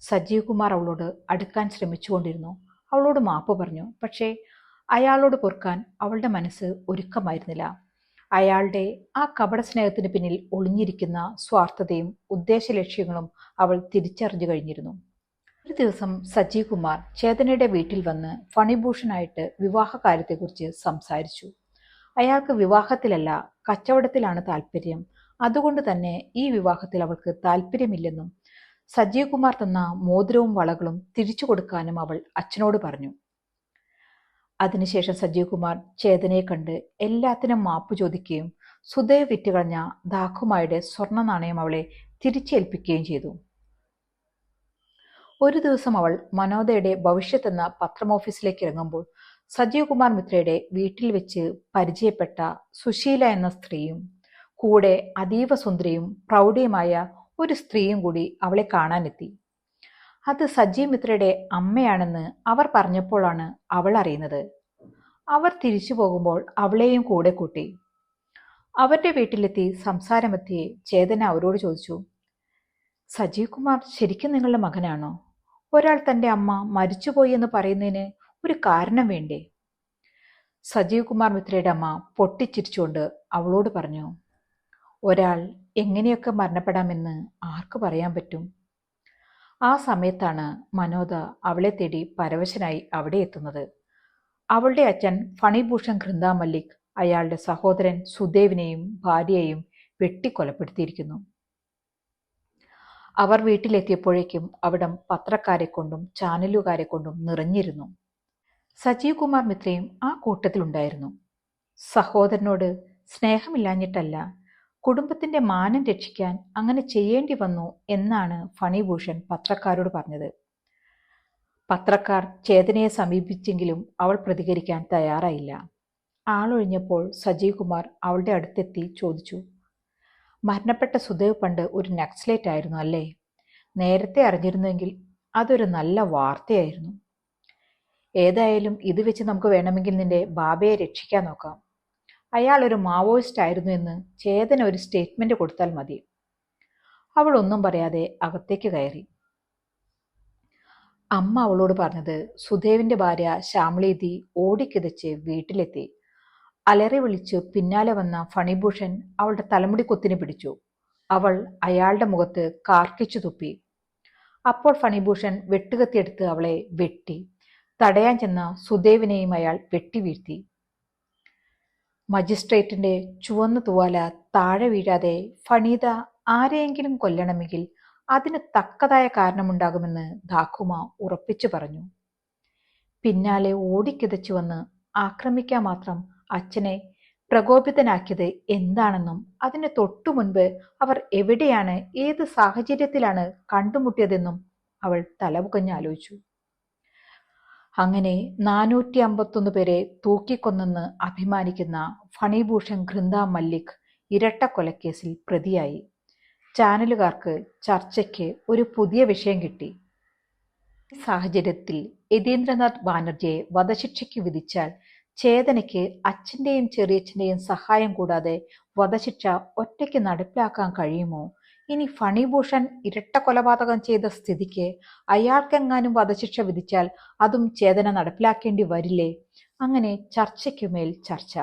സജീവ് കുമാർ അവളോട് അടുക്കാൻ ശ്രമിച്ചുകൊണ്ടിരുന്നു. അവളോട് മാപ്പ് പറഞ്ഞു. പക്ഷേ അയാളോട് പൊറുക്കാൻ അവളുടെ മനസ്സ് ഒരുക്കമായിരുന്നില്ല. അയാളുടെ ആ കപട സ്നേഹത്തിന് പിന്നിൽ ഒളിഞ്ഞിരിക്കുന്ന സ്വാർത്ഥതയും ഉദ്ദേശലക്ഷ്യങ്ങളും അവൾ തിരിച്ചറിഞ്ഞു കഴിഞ്ഞിരുന്നു. ഒരു ദിവസം സജീവ് കുമാർ ചേതനയുടെ വീട്ടിൽ വന്ന് ഫണിഭൂഷണായിട്ട് വിവാഹ കാര്യത്തെക്കുറിച്ച് സംസാരിച്ചു. അയാൾക്ക് വിവാഹത്തിലല്ല കച്ചവടത്തിലാണ് താല്പര്യം. അതുകൊണ്ട് തന്നെ ഈ വിവാഹത്തിൽ അവൾക്ക് താല്പര്യമില്ലെന്നും സജീവ് കുമാർ തന്ന മോതിരവും വളകളും തിരിച്ചു കൊടുക്കാനും അവൾ അച്ഛനോട് പറഞ്ഞു. അതിനുശേഷം സജീവ് കുമാർ ചേതനയെ കണ്ട് എല്ലാത്തിനും മാപ്പ് ചോദിക്കുകയും സുദേവ് വിറ്റുകളഞ്ഞ ദാഖുമായുടെ സ്വർണ്ണ നാണയം അവളെ തിരിച്ചേൽപ്പിക്കുകയും ചെയ്തു. ഒരു ദിവസം അവൾ മനോദയുടെ ഭവിഷ്യത്ത് എന്ന പത്രമോഫീസിലേക്ക് ഇറങ്ങുമ്പോൾ സജീവ് കുമാർ മിത്രയുടെ വീട്ടിൽ വെച്ച് പരിചയപ്പെട്ട സുശീല എന്ന സ്ത്രീയും കൂടെ അതീവ സുന്ദരിയും പ്രൗഢിയുമായ ഒരു സ്ത്രീയും കൂടി അവളെ കാണാനെത്തി. അത് സജീവ് മിത്രയുടെ അമ്മയാണെന്ന് അവർ പറഞ്ഞപ്പോഴാണ് അവൾ അറിയുന്നത്. അവർ തിരിച്ചു പോകുമ്പോൾ അവളെയും കൂടെ കൂട്ടി. അവരുടെ വീട്ടിലെത്തി സംസാരമെത്തിയെ ചേതന അവരോട് ചോദിച്ചു, സജീവ് കുമാർ ശരിക്കും നിങ്ങളുടെ മകനാണോ? ഒരാൾ തൻ്റെ അമ്മ മരിച്ചുപോയി എന്ന് പറയുന്നതിന് ഒരു കാരണം വേണ്ടേ? സജീവ് കുമാർ മിത്രയുടെ അമ്മ പൊട്ടിച്ചിരിച്ചുകൊണ്ട് അവളോട് പറഞ്ഞു, ഒരാൾ എങ്ങനെയൊക്കെ മരണപ്പെടാമെന്ന് ആർക്ക് പറയാൻ പറ്റും? ആ സമയത്താണ് മനോദ അവളെ തേടി പരവശനായി അവിടെ എത്തുന്നത്. അവളുടെ അച്ഛൻ ഫണിഭൂഷൺ ഘൃന്ദ മല്ലിക് അയാളുടെ സഹോദരൻ സുദേവിനെയും ഭാര്യയെയും വെട്ടിക്കൊലപ്പെടുത്തിയിരിക്കുന്നു. അവർ വീട്ടിലെത്തിയപ്പോഴേക്കും അവിടം പത്രക്കാരെ കൊണ്ടും ചാനലുകാരെ കൊണ്ടും നിറഞ്ഞിരുന്നു. സജീവ് കുമാർ മിത്രയും ആ കൂട്ടത്തിലുണ്ടായിരുന്നു. സഹോദരനോട് സ്നേഹമില്ലാഞ്ഞിട്ടല്ല, കുടുംബത്തിന്റെ മാനം രക്ഷിക്കാൻ അങ്ങനെ ചെയ്യേണ്ടി വന്നു എന്നാണ് ഫണിഭൂഷൺ പത്രക്കാരോട് പറഞ്ഞത്. പത്രക്കാർ ചേതനയെ സമീപിച്ചെങ്കിലും അവൾ പ്രതികരിക്കാൻ തയ്യാറായില്ല. ആളൊഴിഞ്ഞപ്പോൾ സജീവ് കുമാർ അവളുടെ അടുത്തെത്തി ചോദിച്ചു, മരണപ്പെട്ട സുദേവ് പണ്ട് ഒരു നക്സലേറ്റ് ആയിരുന്നു അല്ലേ? നേരത്തെ അറിഞ്ഞിരുന്നെങ്കിൽ അതൊരു നല്ല വാർത്തയായിരുന്നു. ഏതായാലും ഇത് വെച്ച് നമുക്ക് വേണമെങ്കിൽ നിന്റെ ബാബയെ രക്ഷിക്കാൻ നോക്കാം. അയാൾ ഒരു മാവോയിസ്റ്റ് ആയിരുന്നു എന്ന് ചേതന ഒരു സ്റ്റേറ്റ്മെന്റ് കൊടുത്താൽ മതി. അവൾ ഒന്നും പറയാതെ അകത്തേക്ക് കയറി. അമ്മ അവളോട് പറഞ്ഞത് സുദേവിന്റെ ഭാര്യ ശ്യാമളീതി ഓടിക്കിതച്ച് വീട്ടിലെത്തി. അലറി വിളിച്ചു പിന്നാലെ വന്ന ഫണിഭൂഷൺ അവളുടെ തലമുടി കൊത്തിന് പിടിച്ചു. അവൾ അയാളുടെ മുഖത്ത് കാർക്കിച്ചു തുപ്പി. അപ്പോൾ ഫണിഭൂഷൺ വെട്ടുകത്തിയെടുത്ത് അവളെ വെട്ടി. തടയാൻ ചെന്ന സുദേവിനെയും അയാൾ വെട്ടി വീഴ്ത്തി. മജിസ്ട്രേറ്റിന്റെ ചുവന്ന തുവാല താഴെ വീഴാതെ ഫണീത ആരെയെങ്കിലും കൊല്ലണമെങ്കിൽ അതിന് തക്കതായ കാരണമുണ്ടാകുമെന്ന് ധാക്കുമ ഉറപ്പിച്ചു പറഞ്ഞു. പിന്നാലെ ഓടിക്കിതച്ചു വന്ന് ആക്രമിക്കാൻ മാത്രം അച്ഛനെ പ്രകോപിതനാക്കിയത് എന്താണെന്നും അതിന് തൊട്ടു മുൻപ് അവർ എവിടെയാണ്, ഏത് സാഹചര്യത്തിലാണ് കണ്ടുമുട്ടിയതെന്നും അവൾ തലപുകഞ്ഞാലോചിച്ചു. അങ്ങനെ 451 പേരെ തൂക്കിക്കൊന്നെന്ന് അഭിമാനിക്കുന്ന ഫണിഭൂഷൺ ഘൃന്ദ മല്ലിക് ഇരട്ടക്കൊലക്കേസിൽ പ്രതിയായി. ചാനലുകാർക്ക് ചർച്ചയ്ക്ക് ഒരു പുതിയ വിഷയം കിട്ടി. ഈ സാഹചര്യത്തിൽ യതീന്ദ്രനാഥ് ബാനർജിയെ വധശിക്ഷയ്ക്ക് വിധിച്ചാൽ ചേതനയ്ക്ക് അച്ഛന്റെയും ചെറിയച്ഛന്റെയും സഹായം കൂടാതെ വധശിക്ഷ ഒറ്റയ്ക്ക് നടപ്പിലാക്കാൻ കഴിയുമോ? ഇനി ഫണിഭൂഷൺ ഇരട്ട കൊലപാതകം ചെയ്ത സ്ഥിതിക്ക് അയാൾക്കെങ്ങാനും വധശിക്ഷ വിധിച്ചാൽ അതും ചേതന നടപ്പിലാക്കേണ്ടി വരില്ലേ? അങ്ങനെ ചർച്ചയ്ക്കുമേൽ ചർച്ച.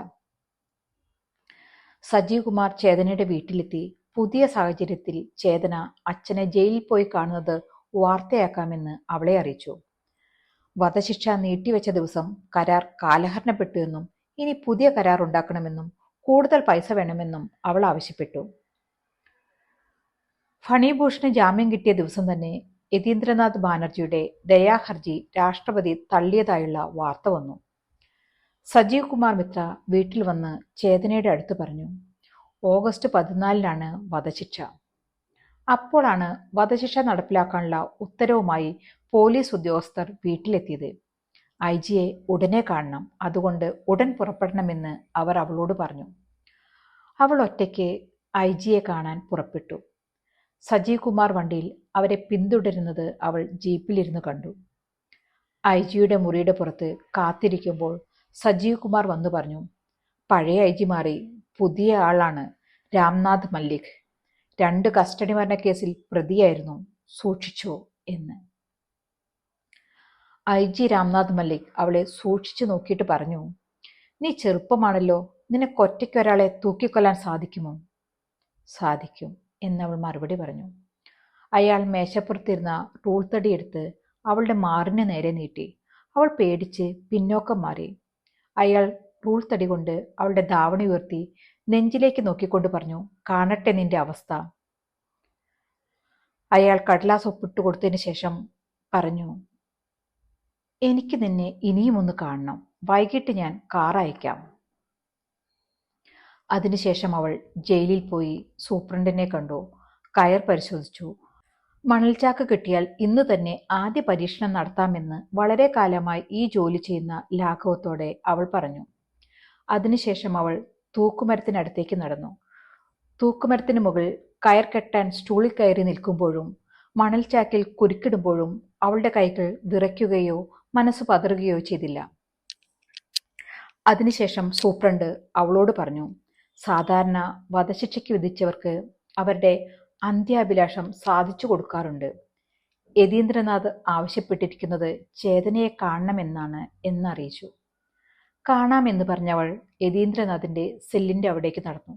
സജീവ് കുമാർ ചേതനയുടെ വീട്ടിലെത്തി. പുതിയ സാഹചര്യത്തിൽ ചേതന അച്ഛനെ ജയിലിൽ പോയി കാണുന്നത് വാർത്തയാക്കാമെന്ന് അവളെ അറിയിച്ചു. വധശിക്ഷ നീട്ടിവെച്ച ദിവസം കരാർ കാലഹരണപ്പെട്ടു എന്നും ഇനി പുതിയ കരാർ ഉണ്ടാക്കണമെന്നും കൂടുതൽ പൈസ വേണമെന്നും അവൾ ആവശ്യപ്പെട്ടു. ഫണിഭൂഷണ് ജാമ്യം കിട്ടിയ ദിവസം തന്നെ യതീന്ദ്രനാഥ് ബാനർജിയുടെ ദയാഹർജി രാഷ്ട്രപതി തള്ളിയതായുള്ള വാർത്ത വന്നു. സജീവ് കുമാർ മിത്ര വീട്ടിൽ വന്ന് ചേതനയുടെ അടുത്ത് പറഞ്ഞു, ഓഗസ്റ്റ് 14-നാണ് വധശിക്ഷ. അപ്പോഴാണ് വധശിക്ഷ നടപ്പിലാക്കാനുള്ള ഉത്തരവുമായി പോലീസ് ഉദ്യോഗസ്ഥർ വീട്ടിലെത്തിയത്. ഐജിയെ ഉടനെ കാണണം, അതുകൊണ്ട് ഉടൻ പുറപ്പെടണമെന്ന് അവർ അവളോട് പറഞ്ഞു. അവൾ ഒറ്റയ്ക്ക് ഐജിയെ കാണാൻ പുറപ്പെട്ടു. സജീവ് കുമാർ വണ്ടിയിൽ അവരെ പിന്തുടരുന്നത് അവൾ ജീപ്പിലിരുന്ന് കണ്ടു. ഐജിയുടെ മുറിയുടെ പുറത്ത് കാത്തിരിക്കുമ്പോൾ സജീവ് കുമാർ വന്നു പറഞ്ഞു, പഴയ ഐജി മാറി, പുതിയ ആളാണ് രാംനാഥ് മല്ലിക്. 2 കസ്റ്റഡി മരണ കേസിൽ പ്രതിയായിരുന്നു, സൂക്ഷിച്ചോ എന്ന്. ഐജി രാംനാഥ് മല്ലിക് അവളെ സൂക്ഷിച്ചു നോക്കിയിട്ട് പറഞ്ഞു, നീ ചെറുപ്പമാണല്ലോ, നിനക്കൊറ്റയ്ക്ക് ഒരാളെ തൂക്കിക്കൊല്ലാൻ സാധിക്കുമോ? സാധിക്കും എന്നവൾ മറുപടി പറഞ്ഞു. അയാൾ മേശപ്പുറത്തിരുന്ന ടൂൾ തടിയെടുത്ത് അവളുടെ മാറിന് നേരെ നീട്ടി. അവൾ പേടിച്ച് പിന്നോക്കം മാറി. അയാൾ ടൂൾ തടി കൊണ്ട് അവളുടെ ധാവണി ഉയർത്തി നെഞ്ചിലേക്ക് നോക്കിക്കൊണ്ട് പറഞ്ഞു, കാണട്ടെ നിന്റെ അവസ്ഥ. അയാൾ കടലാസ് ഒപ്പിട്ട് കൊടുത്തതിന് ശേഷം പറഞ്ഞു, എനിക്ക് നിന്നെ ഇനിയും ഒന്ന് കാണണം, വൈകിട്ട് ഞാൻ കാർ അയക്കാം. അതിനുശേഷം അവൾ ജയിലിൽ പോയി സൂപ്രണ്ടിനെ കണ്ടു, കയർ പരിശോധിച്ചു. മണൽചാക്ക് കിട്ടിയാൽ ഇന്ന് തന്നെ ആദ്യ പരീക്ഷണം നടത്താമെന്ന് വളരെ കാലമായി ഈ ജോലി ചെയ്യുന്ന ലാഘവത്തോടെ അവൾ പറഞ്ഞു. അതിനുശേഷം അവൾ തൂക്കുമരത്തിനടുത്തേക്ക് നടന്നു. തൂക്കുമരത്തിന് മുകളിൽ കയർ കെട്ടാൻ സ്റ്റൂളിൽ കയറി നിൽക്കുമ്പോഴും മണൽചാക്കിൽ കുരുക്കിടുമ്പോഴും അവളുടെ കൈകൾ വിറയ്ക്കുകയോ മനസ്സ് പതറുകയോ ചെയ്തില്ല. അതിനുശേഷം സൂപ്രണ്ട് അവളോട് പറഞ്ഞു, സാധാരണ വധശിക്ഷയ്ക്ക് വിധിച്ചവർക്ക് അവരുടെ അന്ത്യാഭിലാഷം സാധിച്ചു കൊടുക്കാറുണ്ട്. യതീന്ദ്രനാഥ് ആവശ്യപ്പെട്ടിരിക്കുന്നത് ചേതനയെ കാണണമെന്നാണ് എന്നറിയിച്ചു. കാണാമെന്ന് പറഞ്ഞവൾ യതീന്ദ്രനാഥിന്റെ സെല്ലിന്റെ അവിടേക്ക് നടന്നു.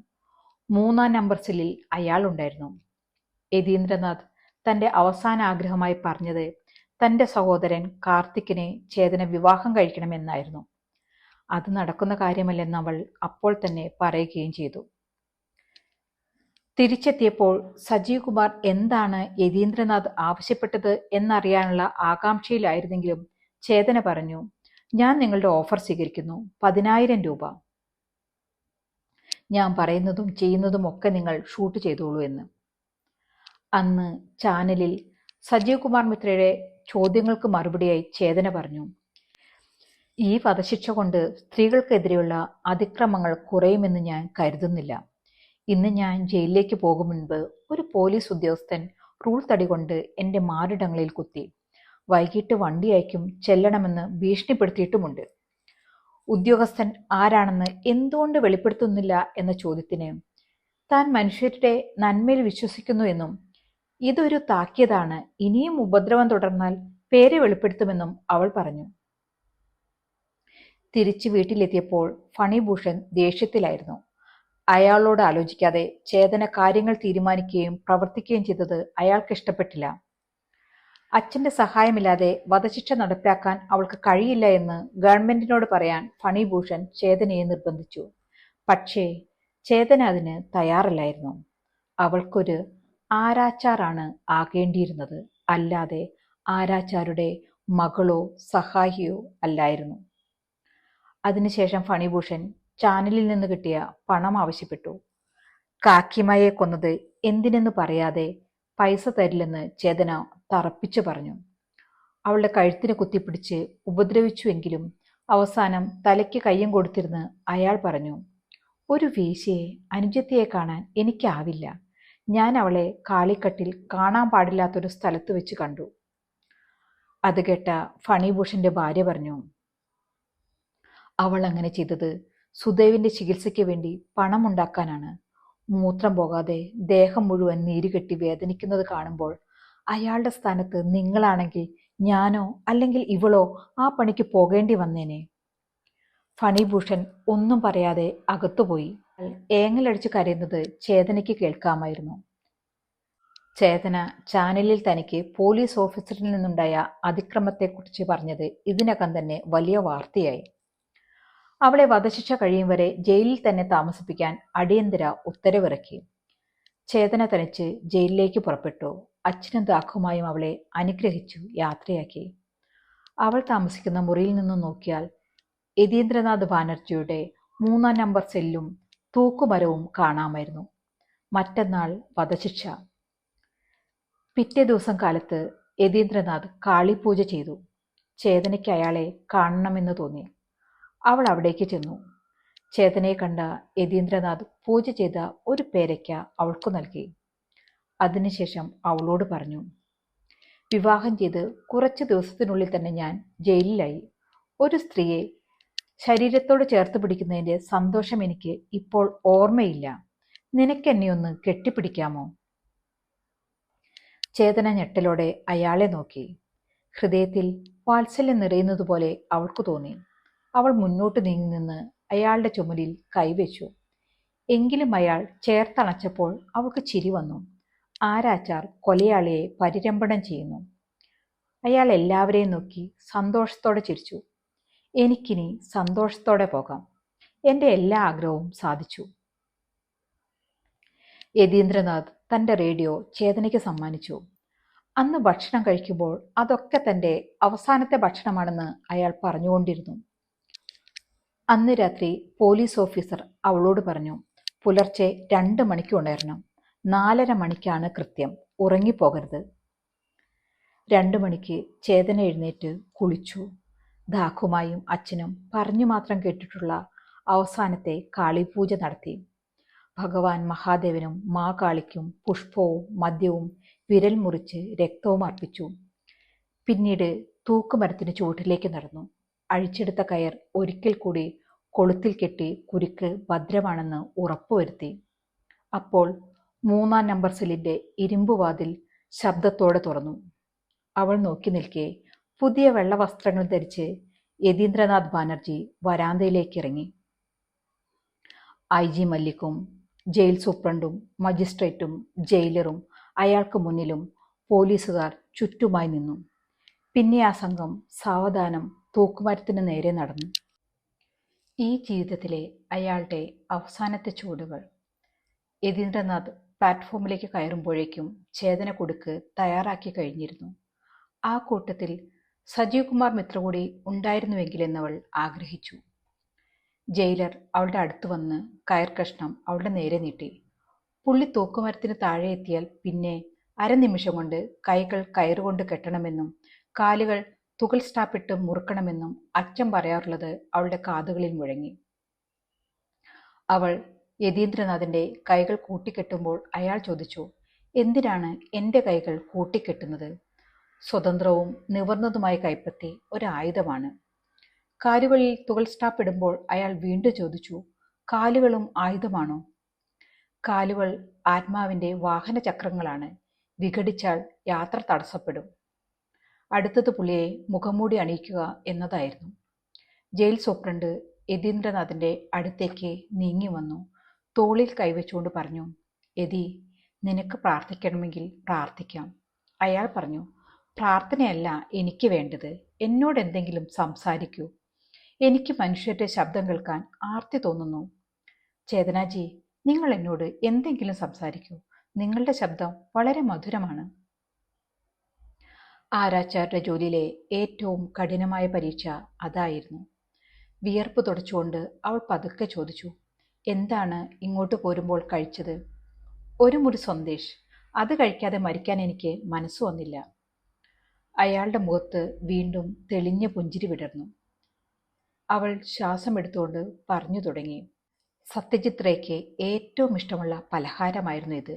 3-ാം നമ്പർ സെല്ലിൽ അയാൾ ഉണ്ടായിരുന്നു. യതീന്ദ്രനാഥ് തന്റെ അവസാന ആഗ്രഹമായി പറഞ്ഞത് തന്റെ സഹോദരൻ കാർത്തിക്കിനെ ചേതന വിവാഹം കഴിക്കണമെന്നായിരുന്നു. അത് നടക്കുന്ന കാര്യമല്ലെന്ന് അവൾ അപ്പോൾ തന്നെ പറയുകയും ചെയ്തു. തിരിച്ചെത്തിയപ്പോൾ സജീവ് കുമാർ എന്താണ് യതീന്ദ്രനാഥ് ആവശ്യപ്പെട്ടത് എന്നറിയാനുള്ള ആകാംക്ഷയിലായിരുന്നെങ്കിലും ചേതന പറഞ്ഞു, ഞാൻ നിങ്ങളുടെ ഓഫർ സ്വീകരിക്കുന്നു, 10,000 രൂപ. ഞാൻ പറയുന്നതും ചെയ്യുന്നതും ഒക്കെ നിങ്ങൾ ഷൂട്ട് ചെയ്തോളൂ എന്ന്. അന്ന് ചാനലിൽ സജീവ് കുമാർ മിത്രയുടെ ചോദ്യങ്ങൾക്ക് മറുപടിയായി ചേതന പറഞ്ഞു, ഈ വധശിക്ഷ കൊണ്ട് സ്ത്രീകൾക്കെതിരെയുള്ള അതിക്രമങ്ങൾ കുറയുമെന്ന് ഞാൻ കരുതുന്നില്ല. ഇന്ന് ഞാൻ ജയിലിലേക്ക് പോകും മുൻപ് ഒരു പോലീസ് ഉദ്യോഗസ്ഥൻ റൂൾ തടി കൊണ്ട് എൻ്റെ മാറിടങ്ങളിൽ കുത്തി. വൈകിട്ട് വണ്ടി അയക്കും, ചെല്ലണമെന്ന് ഭീഷണിപ്പെടുത്തിയിട്ടുമുണ്ട്. ഉദ്യോഗസ്ഥൻ ആരാണെന്ന് എന്തുകൊണ്ട് വെളിപ്പെടുത്തുന്നില്ല എന്ന ചോദ്യത്തിന് താൻ മനുഷ്യരുടെ നന്മയിൽ വിശ്വസിക്കുന്നു എന്നും ഇതൊരു താക്കീതാണ്, ഇനിയും ഉപദ്രവം തുടർന്നാൽ പേര് വെളിപ്പെടുത്തുമെന്നും അവൾ പറഞ്ഞു. തിരിച്ച് വീട്ടിലെത്തിയപ്പോൾ ഫണിഭൂഷൺ ദേഷ്യത്തിലായിരുന്നു. അയാളോട് ആലോചിക്കാതെ ചേതന കാര്യങ്ങൾ തീരുമാനിക്കുകയും പ്രവർത്തിക്കുകയും ചെയ്തത് അയാൾക്ക് ഇഷ്ടപ്പെട്ടില്ല. അച്ഛന്റെ സഹായമില്ലാതെ വധശിക്ഷ നടപ്പാക്കാൻ അവൾക്ക് കഴിയില്ല എന്ന് ഗവൺമെന്റിനോട് പറയാൻ ഫണിഭൂഷൺ ചേതനയെ നിർബന്ധിച്ചു. പക്ഷേ ചേതന അതിന് തയ്യാറല്ലായിരുന്നു. അവൾക്കൊരു ആരാച്ചാറാണ് ആകേണ്ടിയിരുന്നത്, അല്ലാതെ ആരാച്ചാരുടെ മകളോ സഹായിയോ അല്ലായിരുന്നു. അതിനുശേഷം ഫണിഭൂഷൺ ചാനലിൽ നിന്ന് കിട്ടിയ പണം ആവശ്യപ്പെട്ടു. കാക്കിമയെ കൊന്നത് എന്തിനെന്ന് പറയാതെ പൈസ തരില്ലെന്ന് ചേതന തറപ്പിച്ചു പറഞ്ഞു. അവളുടെ കഴുത്തിന് കുത്തിപ്പിടിച്ച് ഉപദ്രവിച്ചുവെങ്കിലും അവസാനം തലയ്ക്ക് കയ്യും കൊടുത്തിരുന്ന് അയാൾ പറഞ്ഞു, ഒരു വേശ്യയെ, അനുജത്തിയെ കാണാൻ എനിക്കാവില്ല. ഞാൻ അവളെ കാളിക്കട്ടിൽ കാണാൻ പാടില്ലാത്തൊരു സ്ഥലത്ത് വെച്ച് കണ്ടു. അത് കേട്ട ഫണിഭൂഷന്റെ ഭാര്യ പറഞ്ഞു, അവൾ അങ്ങനെ ചെയ്തത് സുദേവിന്റെ ചികിത്സയ്ക്ക് വേണ്ടി പണം ഉണ്ടാക്കാനാണ്. മൂത്രം പോകാതെ ദേഹം മുഴുവൻ നീരുകെട്ടി വേദനിക്കുന്നത് കാണുമ്പോൾ അയാളുടെ സ്ഥാനത്ത് നിങ്ങളാണെങ്കിൽ ഞാനോ അല്ലെങ്കിൽ ഇവളോ ആ പണിക്ക് പോകേണ്ടി വന്നേനെ. ഫണിഭൂഷൺ ഒന്നും പറയാതെ അകത്തുപോയി. ഏങ്ങലടിച്ച് കരയുന്നത് ചേതനയ്ക്ക് കേൾക്കാമായിരുന്നു. ചേതന ചാനലിൽ തനിക്ക് പോലീസ് ഓഫീസറിൽ നിന്നുണ്ടായ അതിക്രമത്തെക്കുറിച്ച് പറഞ്ഞത് ഇതിനകം തന്നെ വലിയ വാർത്തയായി. അവളെ വധശിക്ഷ കഴിയും വരെ ജയിലിൽ തന്നെ താമസിപ്പിക്കാൻ അടിയന്തര ഉത്തരവിറക്കി. ചേതന തനിച്ച് ജയിലിലേക്ക് പുറപ്പെട്ടു. അച്ഛനും ദാഖുമായും അവളെ അനുഗ്രഹിച്ചു യാത്രയാക്കി. അവൾ താമസിക്കുന്ന മുറിയിൽ നിന്നും നോക്കിയാൽ യതീന്ദ്രനാഥ് ബാനർജിയുടെ 3-ാം നമ്പർ സെല്ലും തൂക്കുമരവും കാണാമായിരുന്നു. മറ്റന്നാൾ വധശിക്ഷ. പിറ്റേ ദിവസം കാലത്ത് യതീന്ദ്രനാഥ് കാളിപൂജ ചെയ്തു. ചേതനയ്ക്ക് അയാളെ കാണണമെന്ന് തോന്നി. അവൾ അവിടേക്ക് ചെന്നു. ചേതനയെ കണ്ട യതീന്ദ്രനാഥ് പൂജ ചെയ്ത ഒരു പേരയ്ക്ക അവൾക്കു നൽകി. അതിനുശേഷം അവളോട് പറഞ്ഞു, വിവാഹം ചെയ്ത് കുറച്ച് ദിവസത്തിനുള്ളിൽ തന്നെ ഞാൻ ജയിലിലായി. ഒരു സ്ത്രീയെ ശരീരത്തോട് ചേർത്ത് പിടിക്കുന്നതിൻ്റെ സന്തോഷം എനിക്ക് ഇപ്പോൾ ഓർമ്മയില്ല. നിനക്കെന്നെ ഒന്ന് കെട്ടിപ്പിടിക്കാമോ? ചേതന ഞെട്ടലോടെ അയാളെ നോക്കി. ഹൃദയത്തിൽ വാത്സല്യം നിറയുന്നതുപോലെ അവൾക്ക് തോന്നി. അവൾ മുന്നോട്ട് നീങ്ങി നിന്ന് അയാളുടെ ചുമലിൽ കൈവച്ചു. എങ്കിലും അയാൾ ചേർത്തണച്ചപ്പോൾ അവൾക്ക് ചിരി വന്നു. ആരാച്ചാർ കൊലയാളിയെ പരിരംഭണം ചെയ്യുന്നു. അയാൾ എല്ലാവരെയും നോക്കി സന്തോഷത്തോടെ ചിരിച്ചു. എനിക്കിനി സന്തോഷത്തോടെ പോകാം. എൻ്റെ എല്ലാ ആഗ്രഹവും സാധിച്ചു. യതീന്ദ്രനാഥ് തൻ്റെ റേഡിയോ ചേതനയ്ക്ക് സമ്മാനിച്ചു. അന്ന് ഭക്ഷണം കഴിക്കുമ്പോൾ അതൊക്കെ തൻ്റെ അവസാനത്തെ ഭക്ഷണമാണെന്ന് അയാൾ പറഞ്ഞുകൊണ്ടിരുന്നു. അന്ന് രാത്രി പോലീസ് ഓഫീസർ അവളോട് പറഞ്ഞു, പുലർച്ചെ 2 മണിക്ക് ഉണരണം. 4:30 മണിക്കാണ് കൃത്യം. ഉറങ്ങിപ്പോകരുത്. 2 മണിക്ക് ചേതന എഴുന്നേറ്റ് കുളിച്ചു. ദാഖുമായും അച്ഛനും പറഞ്ഞു മാത്രം കേട്ടിട്ടുള്ള അവസാനത്തെ കാളിപൂജ നടത്തി. ഭഗവാൻ മഹാദേവനും മാ കാളിക്കും പുഷ്പവും മദ്യവും വിരൽ മുറിച്ച് രക്തവും അർപ്പിച്ചു. പിന്നീട് തൂക്കുമരത്തിന് ചുവട്ടിലേക്ക് നടന്നു. അഴിച്ചെടുത്ത കയർ ഒരിക്കൽ കൂടി കൊളുത്തിൽ കെട്ടി കുരുക്ക് ഭദ്രമാണെന്ന് ഉറപ്പുവരുത്തി. അപ്പോൾ 3-ാം നമ്പർ സെല്ലിന്റെ ഇരുമ്പുവാതിൽ ശബ്ദത്തോടെ തുറന്നു. അവൾ നോക്കി നിൽക്കെ പുതിയ വെള്ള വസ്ത്രങ്ങൾ ധരിച്ച് യതീന്ദ്രനാഥ് ബാനർജി വരാന്തയിലേക്ക് ഇറങ്ങി. IG മല്ലിക്കും ജയിൽ സൂപ്രണ്ടും മജിസ്ട്രേറ്റും ജയിലറും അയാൾക്ക് മുന്നിലും പോലീസുകാർ ചുറ്റുമായി നിന്നു. പിന്നെ ആ സംഘം സാവധാനം തൂക്കുമരത്തിന് നേരെ നടന്നു. ഈ ജീവിതത്തിലെ അയാളുടെ അവസാനത്തെ ചുവടുകൾ. യതീന്ദ്രനാഥ് പ്ലാറ്റ്ഫോമിലേക്ക് കയറുമ്പോഴേക്കും ചേതന കുടുക്ക് തയ്യാറാക്കി കഴിഞ്ഞിരുന്നു. ആ കൂട്ടത്തിൽ സജീവ് കുമാർ മിത്ര കൂടി ഉണ്ടായിരുന്നുവെങ്കിലെന്നവൾ ആഗ്രഹിച്ചു. ജയിലർ അവളുടെ അടുത്ത് വന്ന് കയർ കഷ്ണം അവളുടെ നേരെ നീട്ടി. പുള്ളി തൂക്കുമരത്തിന് താഴെ എത്തിയാൽ പിന്നെ അരനിമിഷം കൊണ്ട് കൈകൾ കയറുകൊണ്ട് കെട്ടണമെന്നും കാലുകൾ തുകൽ സ്റ്റാപ്പിട്ട് മുറുക്കണമെന്നും അച്ഛൻ പറയാറുള്ളത് അവളുടെ കാതുകളിൽ മുഴങ്ങി. അവൾ യതീന്ദ്രനാഥിന്റെ കൈകൾ കൂട്ടിക്കെട്ടുമ്പോൾ അയാൾ ചോദിച്ചു, എന്തിനാണ് എൻ്റെ കൈകൾ കൂട്ടിക്കെട്ടുന്നത്? സ്വതന്ത്രവും നിവർന്നതുമായ കൈപ്പത്തി ഒരായുധമാണ്. കാലുകളിൽ തുകൽ സ്റ്റാപ്പിടുമ്പോൾ അയാൾ വീണ്ടും ചോദിച്ചു, കാലുകളും ആയുധമാണോ? കാലുകൾ ആത്മാവിന്റെ വാഹനചക്രങ്ങളാണ്. വിഘടിച്ചാൽ യാത്ര തടസ്സപ്പെടും. അടുത്തത് പുള്ളിയെ മുഖംമൂടി അണിയിക്കുക എന്നതായിരുന്നു. ജയിൽ സൂപ്രണ്ട് യതീന്ദ്രനാഥിന്റെ അടുത്തേക്ക് നീങ്ങി വന്നു തോളിൽ കൈവച്ചുകൊണ്ട് പറഞ്ഞു, യതി, നിനക്ക് പ്രാർത്ഥിക്കണമെങ്കിൽ പ്രാർത്ഥിക്കാം. അയാൾ പറഞ്ഞു, പ്രാർത്ഥനയല്ല എനിക്ക് വേണ്ടത്, എന്നോട് എന്തെങ്കിലും സംസാരിക്കൂ. എനിക്ക് മനുഷ്യരുടെ ശബ്ദം കേൾക്കാൻ ആർത്തി തോന്നുന്നു. ചേതനാജി, നിങ്ങൾ എന്നോട് എന്തെങ്കിലും സംസാരിക്കൂ. നിങ്ങളുടെ ശബ്ദം വളരെ മധുരമാണ്. ആരാച്ചാരുടെ ജോലിയിലെ ഏറ്റവും കഠിനമായ പരീക്ഷ അതായിരുന്നു. വിയർപ്പ് തുടച്ചുകൊണ്ട് അവൾ പതുക്കെ ചോദിച്ചു, എന്താണ് ഇങ്ങോട്ട് പോരുമ്പോൾ കഴിച്ചത്? ഒരു മുറി സന്ദേശ്. അത് കഴിക്കാതെ മരിക്കാൻ എനിക്ക് മനസ്സ് വന്നില്ല. അയാളുടെ മുഖത്ത് വീണ്ടും തെളിഞ്ഞ പുഞ്ചിരി വിടർന്നു. അവൾ ശ്വാസമെടുത്തുകൊണ്ട് പറഞ്ഞു തുടങ്ങി, സത്യജിത് റേക്ക് ഏറ്റവും ഇഷ്ടമുള്ള പലഹാരമായിരുന്നു ഇത്.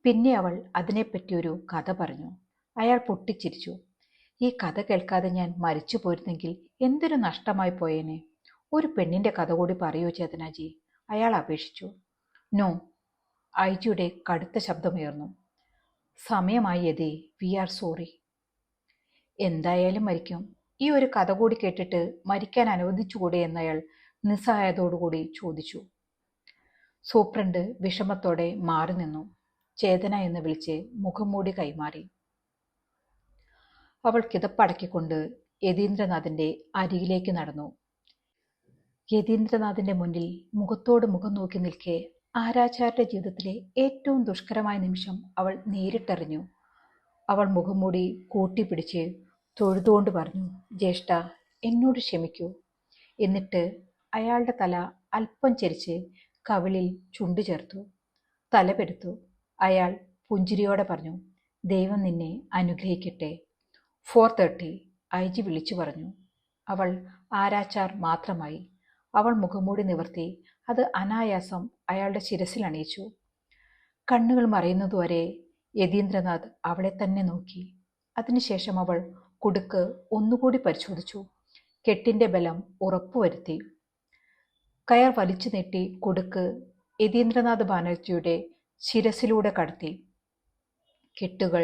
പിന്നെ അവൾ അതിനെപ്പറ്റി ഒരു കഥ പറഞ്ഞു. അയാൾ പൊട്ടിച്ചിരിച്ചു. ഈ കഥ കേൾക്കാതെ ഞാൻ മരിച്ചു പോയിരുന്നെങ്കിൽ എന്തൊരു നഷ്ടമായി പോയേനെ. ഒരു പെണ്ണിന്റെ കഥ കൂടി പറയൂ ചേതനാജി, അയാൾ അപേക്ഷിച്ചു. നോ, ഐജിയുടെ കടുത്ത ശബ്ദമുയർന്നു. സമയമായി യതി, വി ആർ സോറി. എന്തായാലും മരിക്കും. ഈ ഒരു കഥ കൂടി കേട്ടിട്ട് മരിക്കാൻ അനുവദിച്ചുകൂടെ എന്നയാൾ നിസ്സഹായതയോടുകൂടി ചോദിച്ചു. സൂപ്രണ്ട് വിഷമത്തോടെ മാറി നിന്നു. ചേതന എന്ന് വിളിച്ച് മുഖംമൂടി കൈമാറി. അവൾ കിതപ്പടക്കിക്കൊണ്ട് യതീന്ദ്രനാഥിന്റെ അരികിലേക്ക് നടന്നു. യതീന്ദ്രനാഥിന്റെ മുന്നിൽ മുഖത്തോട് മുഖം നോക്കി നിൽക്കെ ആരാച്ചാരുടെ ജീവിതത്തിലെ ഏറ്റവും ദുഷ്കരമായ നിമിഷം അവൾ നേരിട്ടറിഞ്ഞു. അവൾ മുഖംമൂടി കൂട്ടിപ്പിടിച്ച് തൊഴുതുകൊണ്ട് പറഞ്ഞു, ജ്യേഷ്ഠ, എന്നോട് ക്ഷമിക്കൂ. എന്നിട്ട് അയാളുടെ തല അല്പം ചരിച്ച് കവിളിൽ ചുണ്ടു ചേർത്തു, തലപെടുത്തു. അയാൾ പുഞ്ചിരിയോടെ പറഞ്ഞു, ദൈവം നിന്നെ അനുഗ്രഹിക്കട്ടെ. 4:30 ഐജി വിളിച്ചു പറഞ്ഞു. അവൾ ആരാച്ചാർ മാത്രമായി. അവൾ മുഖംമൂടി നിവർത്തി അത് അനായാസം അയാളുടെ ശിരസിൽ അണിയിച്ചു. കണ്ണുകൾ മറയുന്നതുവരെ യതീന്ദ്രനാഥ് അവളെ തന്നെ നോക്കി. അതിനുശേഷം അവൾ കുടുക്ക് ഒന്നുകൂടി പരിശോധിച്ചു. കെട്ടിന്റെ ബലം ഉറപ്പുവരുത്തി. കയർ വലിച്ചു നീട്ടി കുടുക്ക് യതീന്ദ്രനാഥ് ബാനർജിയുടെ ശിരസിലൂടെ കടത്തി. കെട്ടുകൾ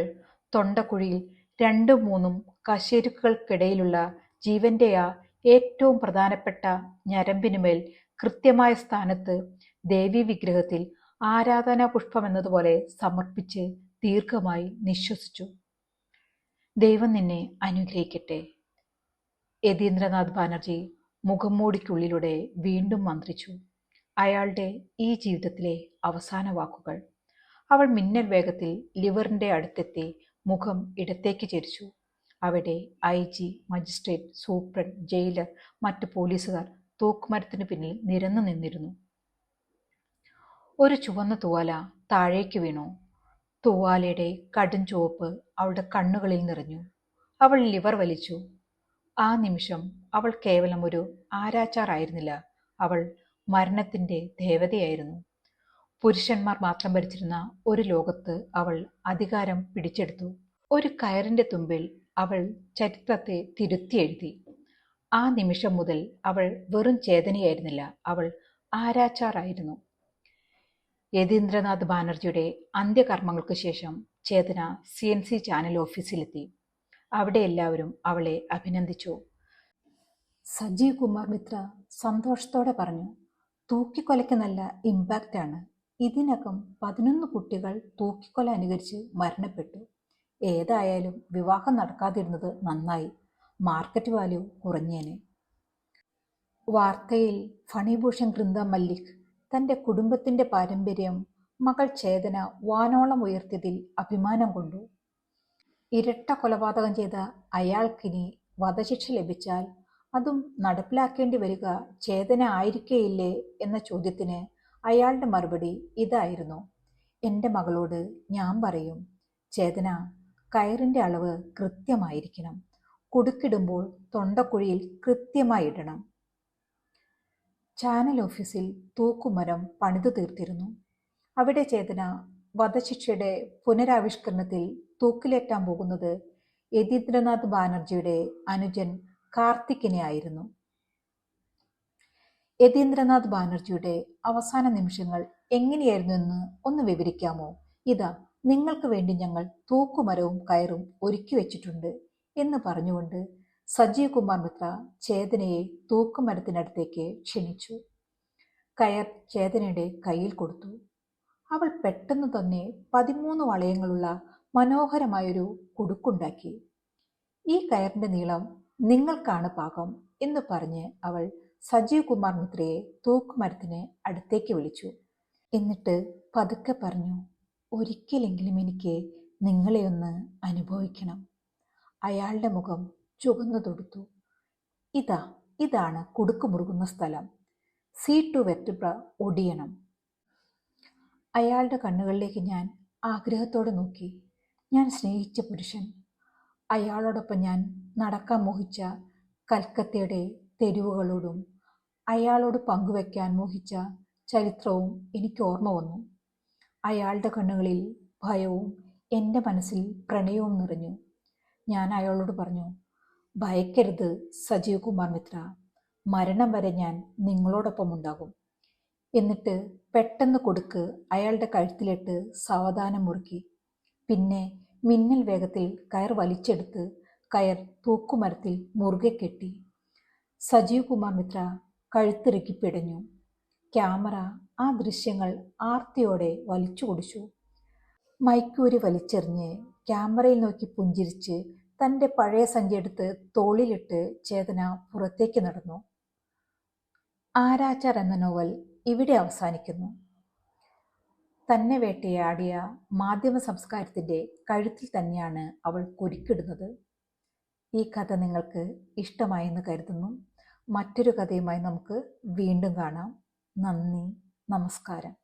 തൊണ്ടക്കുഴിയിൽ 2-3 കശേരുക്കൾക്കിടയിലുള്ള ജീവന്റെ ആ ഏറ്റവും പ്രധാനപ്പെട്ട ഞരമ്പിനുമേൽ കൃത്യമായ സ്ഥാനത്ത് ദേവീ വിഗ്രഹത്തിൽ ആരാധനാ പുഷ്പമെന്നതുപോലെ സമർപ്പിച്ച് ദീർഘമായി നിശ്വസിച്ചു. ദൈവം നിന്നെ അനുഗ്രഹിക്കട്ടെ. യതീന്ദ്രനാഥ് ബാനർജി മുഖംമൂടിക്കുള്ളിലൂടെ വീണ്ടും മന്ത്രിച്ചു. അയാളുടെ ഈ ജീവിതത്തിലെ അവസാന വാക്കുകൾ. അവൾ മിന്നൽ വേഗത്തിൽ ലിവറിന്റെ അടുത്തെത്തി മുഖം ഇടത്തേക്ക് ചരിച്ചു. അവിടെ ഐജി, മജിസ്ട്രേറ്റ്, സൂപ്രണ്ട്, ജയിലർ, മറ്റ് പോലീസുകാർ തൂക്കുമരത്തിന് പിന്നിൽ നിരന്നു നിന്നിരുന്നു. ഒരു ചുവന്ന തൂവാല താഴേക്ക് വീണു. തൂവാലയുടെ കടും ചുവപ്പ് അവളുടെ കണ്ണുകളിൽ നിറഞ്ഞു. അവൾ ലിവർ വലിച്ചു. ആ നിമിഷം അവൾ കേവലം ഒരു ആരാച്ചാർ ആയിരുന്നില്ല, അവൾ മരണത്തിന്റെ ദേവതയായിരുന്നു. പുരുഷന്മാർ മാത്രം ഭരിച്ചിരുന്ന ഒരു ലോകത്ത് അവൾ അധികാരം പിടിച്ചെടുത്തു. ഒരു കയറിന്റെ തുമ്പിൽ അവൾ ചരിത്രത്തെ തിരുത്തി എഴുതി. ആ നിമിഷം മുതൽ അവൾ വെറും ചേതനയായിരുന്നില്ല, അവൾ ആരാച്ചാർ ആയിരുന്നു. യതീന്ദ്രനാഥ് ബാനർജിയുടെ അന്ത്യകർമ്മങ്ങൾക്ക് ശേഷം ചേതന CNC ചാനൽ ഓഫീസിലെത്തി. അവിടെ എല്ലാവരും അവളെ അഭിനന്ദിച്ചു. സജീവ് കുമാർ മിത്ര സന്തോഷത്തോടെ പറഞ്ഞു, തൂക്കിക്കൊലയ്ക്ക് നല്ല ഇമ്പാക്റ്റ് ആണ്. ഇതിനകം 11 കുട്ടികൾ തൂക്കിക്കൊല അനുകരിച്ച് മരണപ്പെട്ടു. ഏതായാലും വിവാഹം നടക്കാതിരുന്നത് നന്നായി, മാർക്കറ്റ് വാല്യൂ കുറഞ്ഞേനെ. വാർത്തയിൽ ഫണിഭൂഷൺ ഗൃന്ദ മല്ലിക് തൻ്റെ കുടുംബത്തിൻ്റെ പാരമ്പര്യം മകൾ ചേതന വാനോളം ഉയർത്തിയതിൽ അഭിമാനം കൊണ്ടു. ഇരട്ട കൊലപാതകം ചെയ്ത അയാൾക്കിനി വധശിക്ഷ ലഭിച്ചാൽ അതും നടപ്പിലാക്കേണ്ടി വരിക ചേതന ആയിരിക്കേയില്ലേ എന്ന ചോദ്യത്തിന് അയാളുടെ മറുപടി ഇതായിരുന്നു, എൻ്റെ മകളോട് ഞാൻ പറയും, ചേതന, കയറിൻ്റെ അളവ് കൃത്യമായിരിക്കണം. കുടുക്കിടുമ്പോൾ തൊണ്ടക്കുഴിയിൽ കൃത്യമായി ഇടണം. ചാനൽ ഓഫീസിൽ തൂക്കുമരം പണിതു തീർത്തിരുന്നു. അവിടെ ചേതന വധശിക്ഷയുടെ പുനരാവിഷ്കരണത്തിൽ തൂക്കിലേറ്റാൻ പോകുന്നത് യതീന്ദ്രനാഥ് ബാനർജിയുടെ അനുജൻ കാർത്തിക്കിനെ ആയിരുന്നു. യതീന്ദ്രനാഥ് ബാനർജിയുടെ അവസാന നിമിഷങ്ങൾ എങ്ങനെയായിരുന്നു എന്ന് ഒന്ന് വിവരിക്കാമോ? ഇതാ നിങ്ങൾക്ക് വേണ്ടി ഞങ്ങൾ തൂക്കുമരവും കയറും ഒരുക്കി വെച്ചിട്ടുണ്ട് എന്ന് പറഞ്ഞുകൊണ്ട് സജീവ് കുമാർ മിത്ര ചേതനയെ തൂക്കുമരത്തിനടുത്തേക്ക് ക്ഷണിച്ചു. കയർ ചേതനയുടെ കയ്യിൽ കൊടുത്തു. അവൾ പെട്ടെന്ന് തന്നെ 13 വളയങ്ങളുള്ള മനോഹരമായൊരു കുടുക്കുണ്ടാക്കി. ഈ കയറിന്റെ നീളം നിങ്ങൾക്കാണ് പാകം എന്ന് പറഞ്ഞ് അവൾ സജീവ് കുമാർ മിത്രയെ തൂക്കുമരത്തിന് അടുത്തേക്ക് വിളിച്ചു. എന്നിട്ട് പതുക്കെ പറഞ്ഞു, ഒരിക്കലെങ്കിലും എനിക്ക് നിങ്ങളെ ഒന്ന് അനുഭവിക്കണം. അയാളുടെ മുഖം ചുവന്നു തൊടുത്തു. ഇതാണ് കുടുക്ക് മുറുകുന്ന സ്ഥലം. C2 vertebra ഒടിയണം. അയാളുടെ കണ്ണുകളിലേക്ക് ഞാൻ ആഗ്രഹത്തോടെ നോക്കി. ഞാൻ സ്നേഹിച്ച പുരുഷൻ, അയാളോടൊപ്പം ഞാൻ നടക്കാൻ മോഹിച്ച കൽക്കത്തയുടെ തെരുവുകളോടും അയാളോട് പങ്കുവെക്കാൻ മോഹിച്ച ചരിത്രവും എനിക്ക് ഓർമ്മ വന്നു. അയാളുടെ കണ്ണുകളിൽ ഭയവും എൻ്റെ മനസ്സിൽ പ്രണയവും നിറഞ്ഞു. ഞാൻ അയാളോട് പറഞ്ഞു, ഭയക്കരുത് സജീവ് കുമാർ മിത്ര, മരണം വരെ ഞാൻ നിങ്ങളോടൊപ്പം ഉണ്ടാകും. എന്നിട്ട് പെട്ടെന്ന് കൊടുക്ക് അയാളുടെ കഴുത്തിലിട്ട് സാവധാനം മുറുക്കി. പിന്നെ മിന്നൽ വേഗത്തിൽ കയർ വലിച്ചെടുത്ത് കയർ തൂക്കുമരത്തിൽ മുറുകെ കെട്ടി. സജീവ് കുമാർ മിത്ര കഴുത്തിറുക്കി പിടഞ്ഞു. ക്യാമറ ആ ദൃശ്യങ്ങൾ ആർത്തിയോടെ വലിച്ചു കുടിച്ചു. മൈക്കൂരി വലിച്ചെറിഞ്ഞ് ക്യാമറയിൽ നോക്കി പുഞ്ചിരിച്ച് തൻ്റെ പഴയ സഞ്ചിയെടുത്ത് തോളിലിട്ട് ചേതന പുറത്തേക്ക് നടന്നു. ആരാച്ചാർ എന്ന നോവൽ ഇവിടെ അവസാനിക്കുന്നു. തന്നെ വേട്ടയാടിയ മാധ്യമ സംസ്കാരത്തിൻ്റെ കഴുത്തിൽ തന്നെയാണ് അവൾ കുരുക്കിടുന്നത്. ഈ കഥ നിങ്ങൾക്ക് ഇഷ്ടമായെന്ന് കരുതുന്നു. മറ്റൊരു കഥയുമായി നമുക്ക് വീണ്ടും കാണാം. നന്ദി, നമസ്കാരം.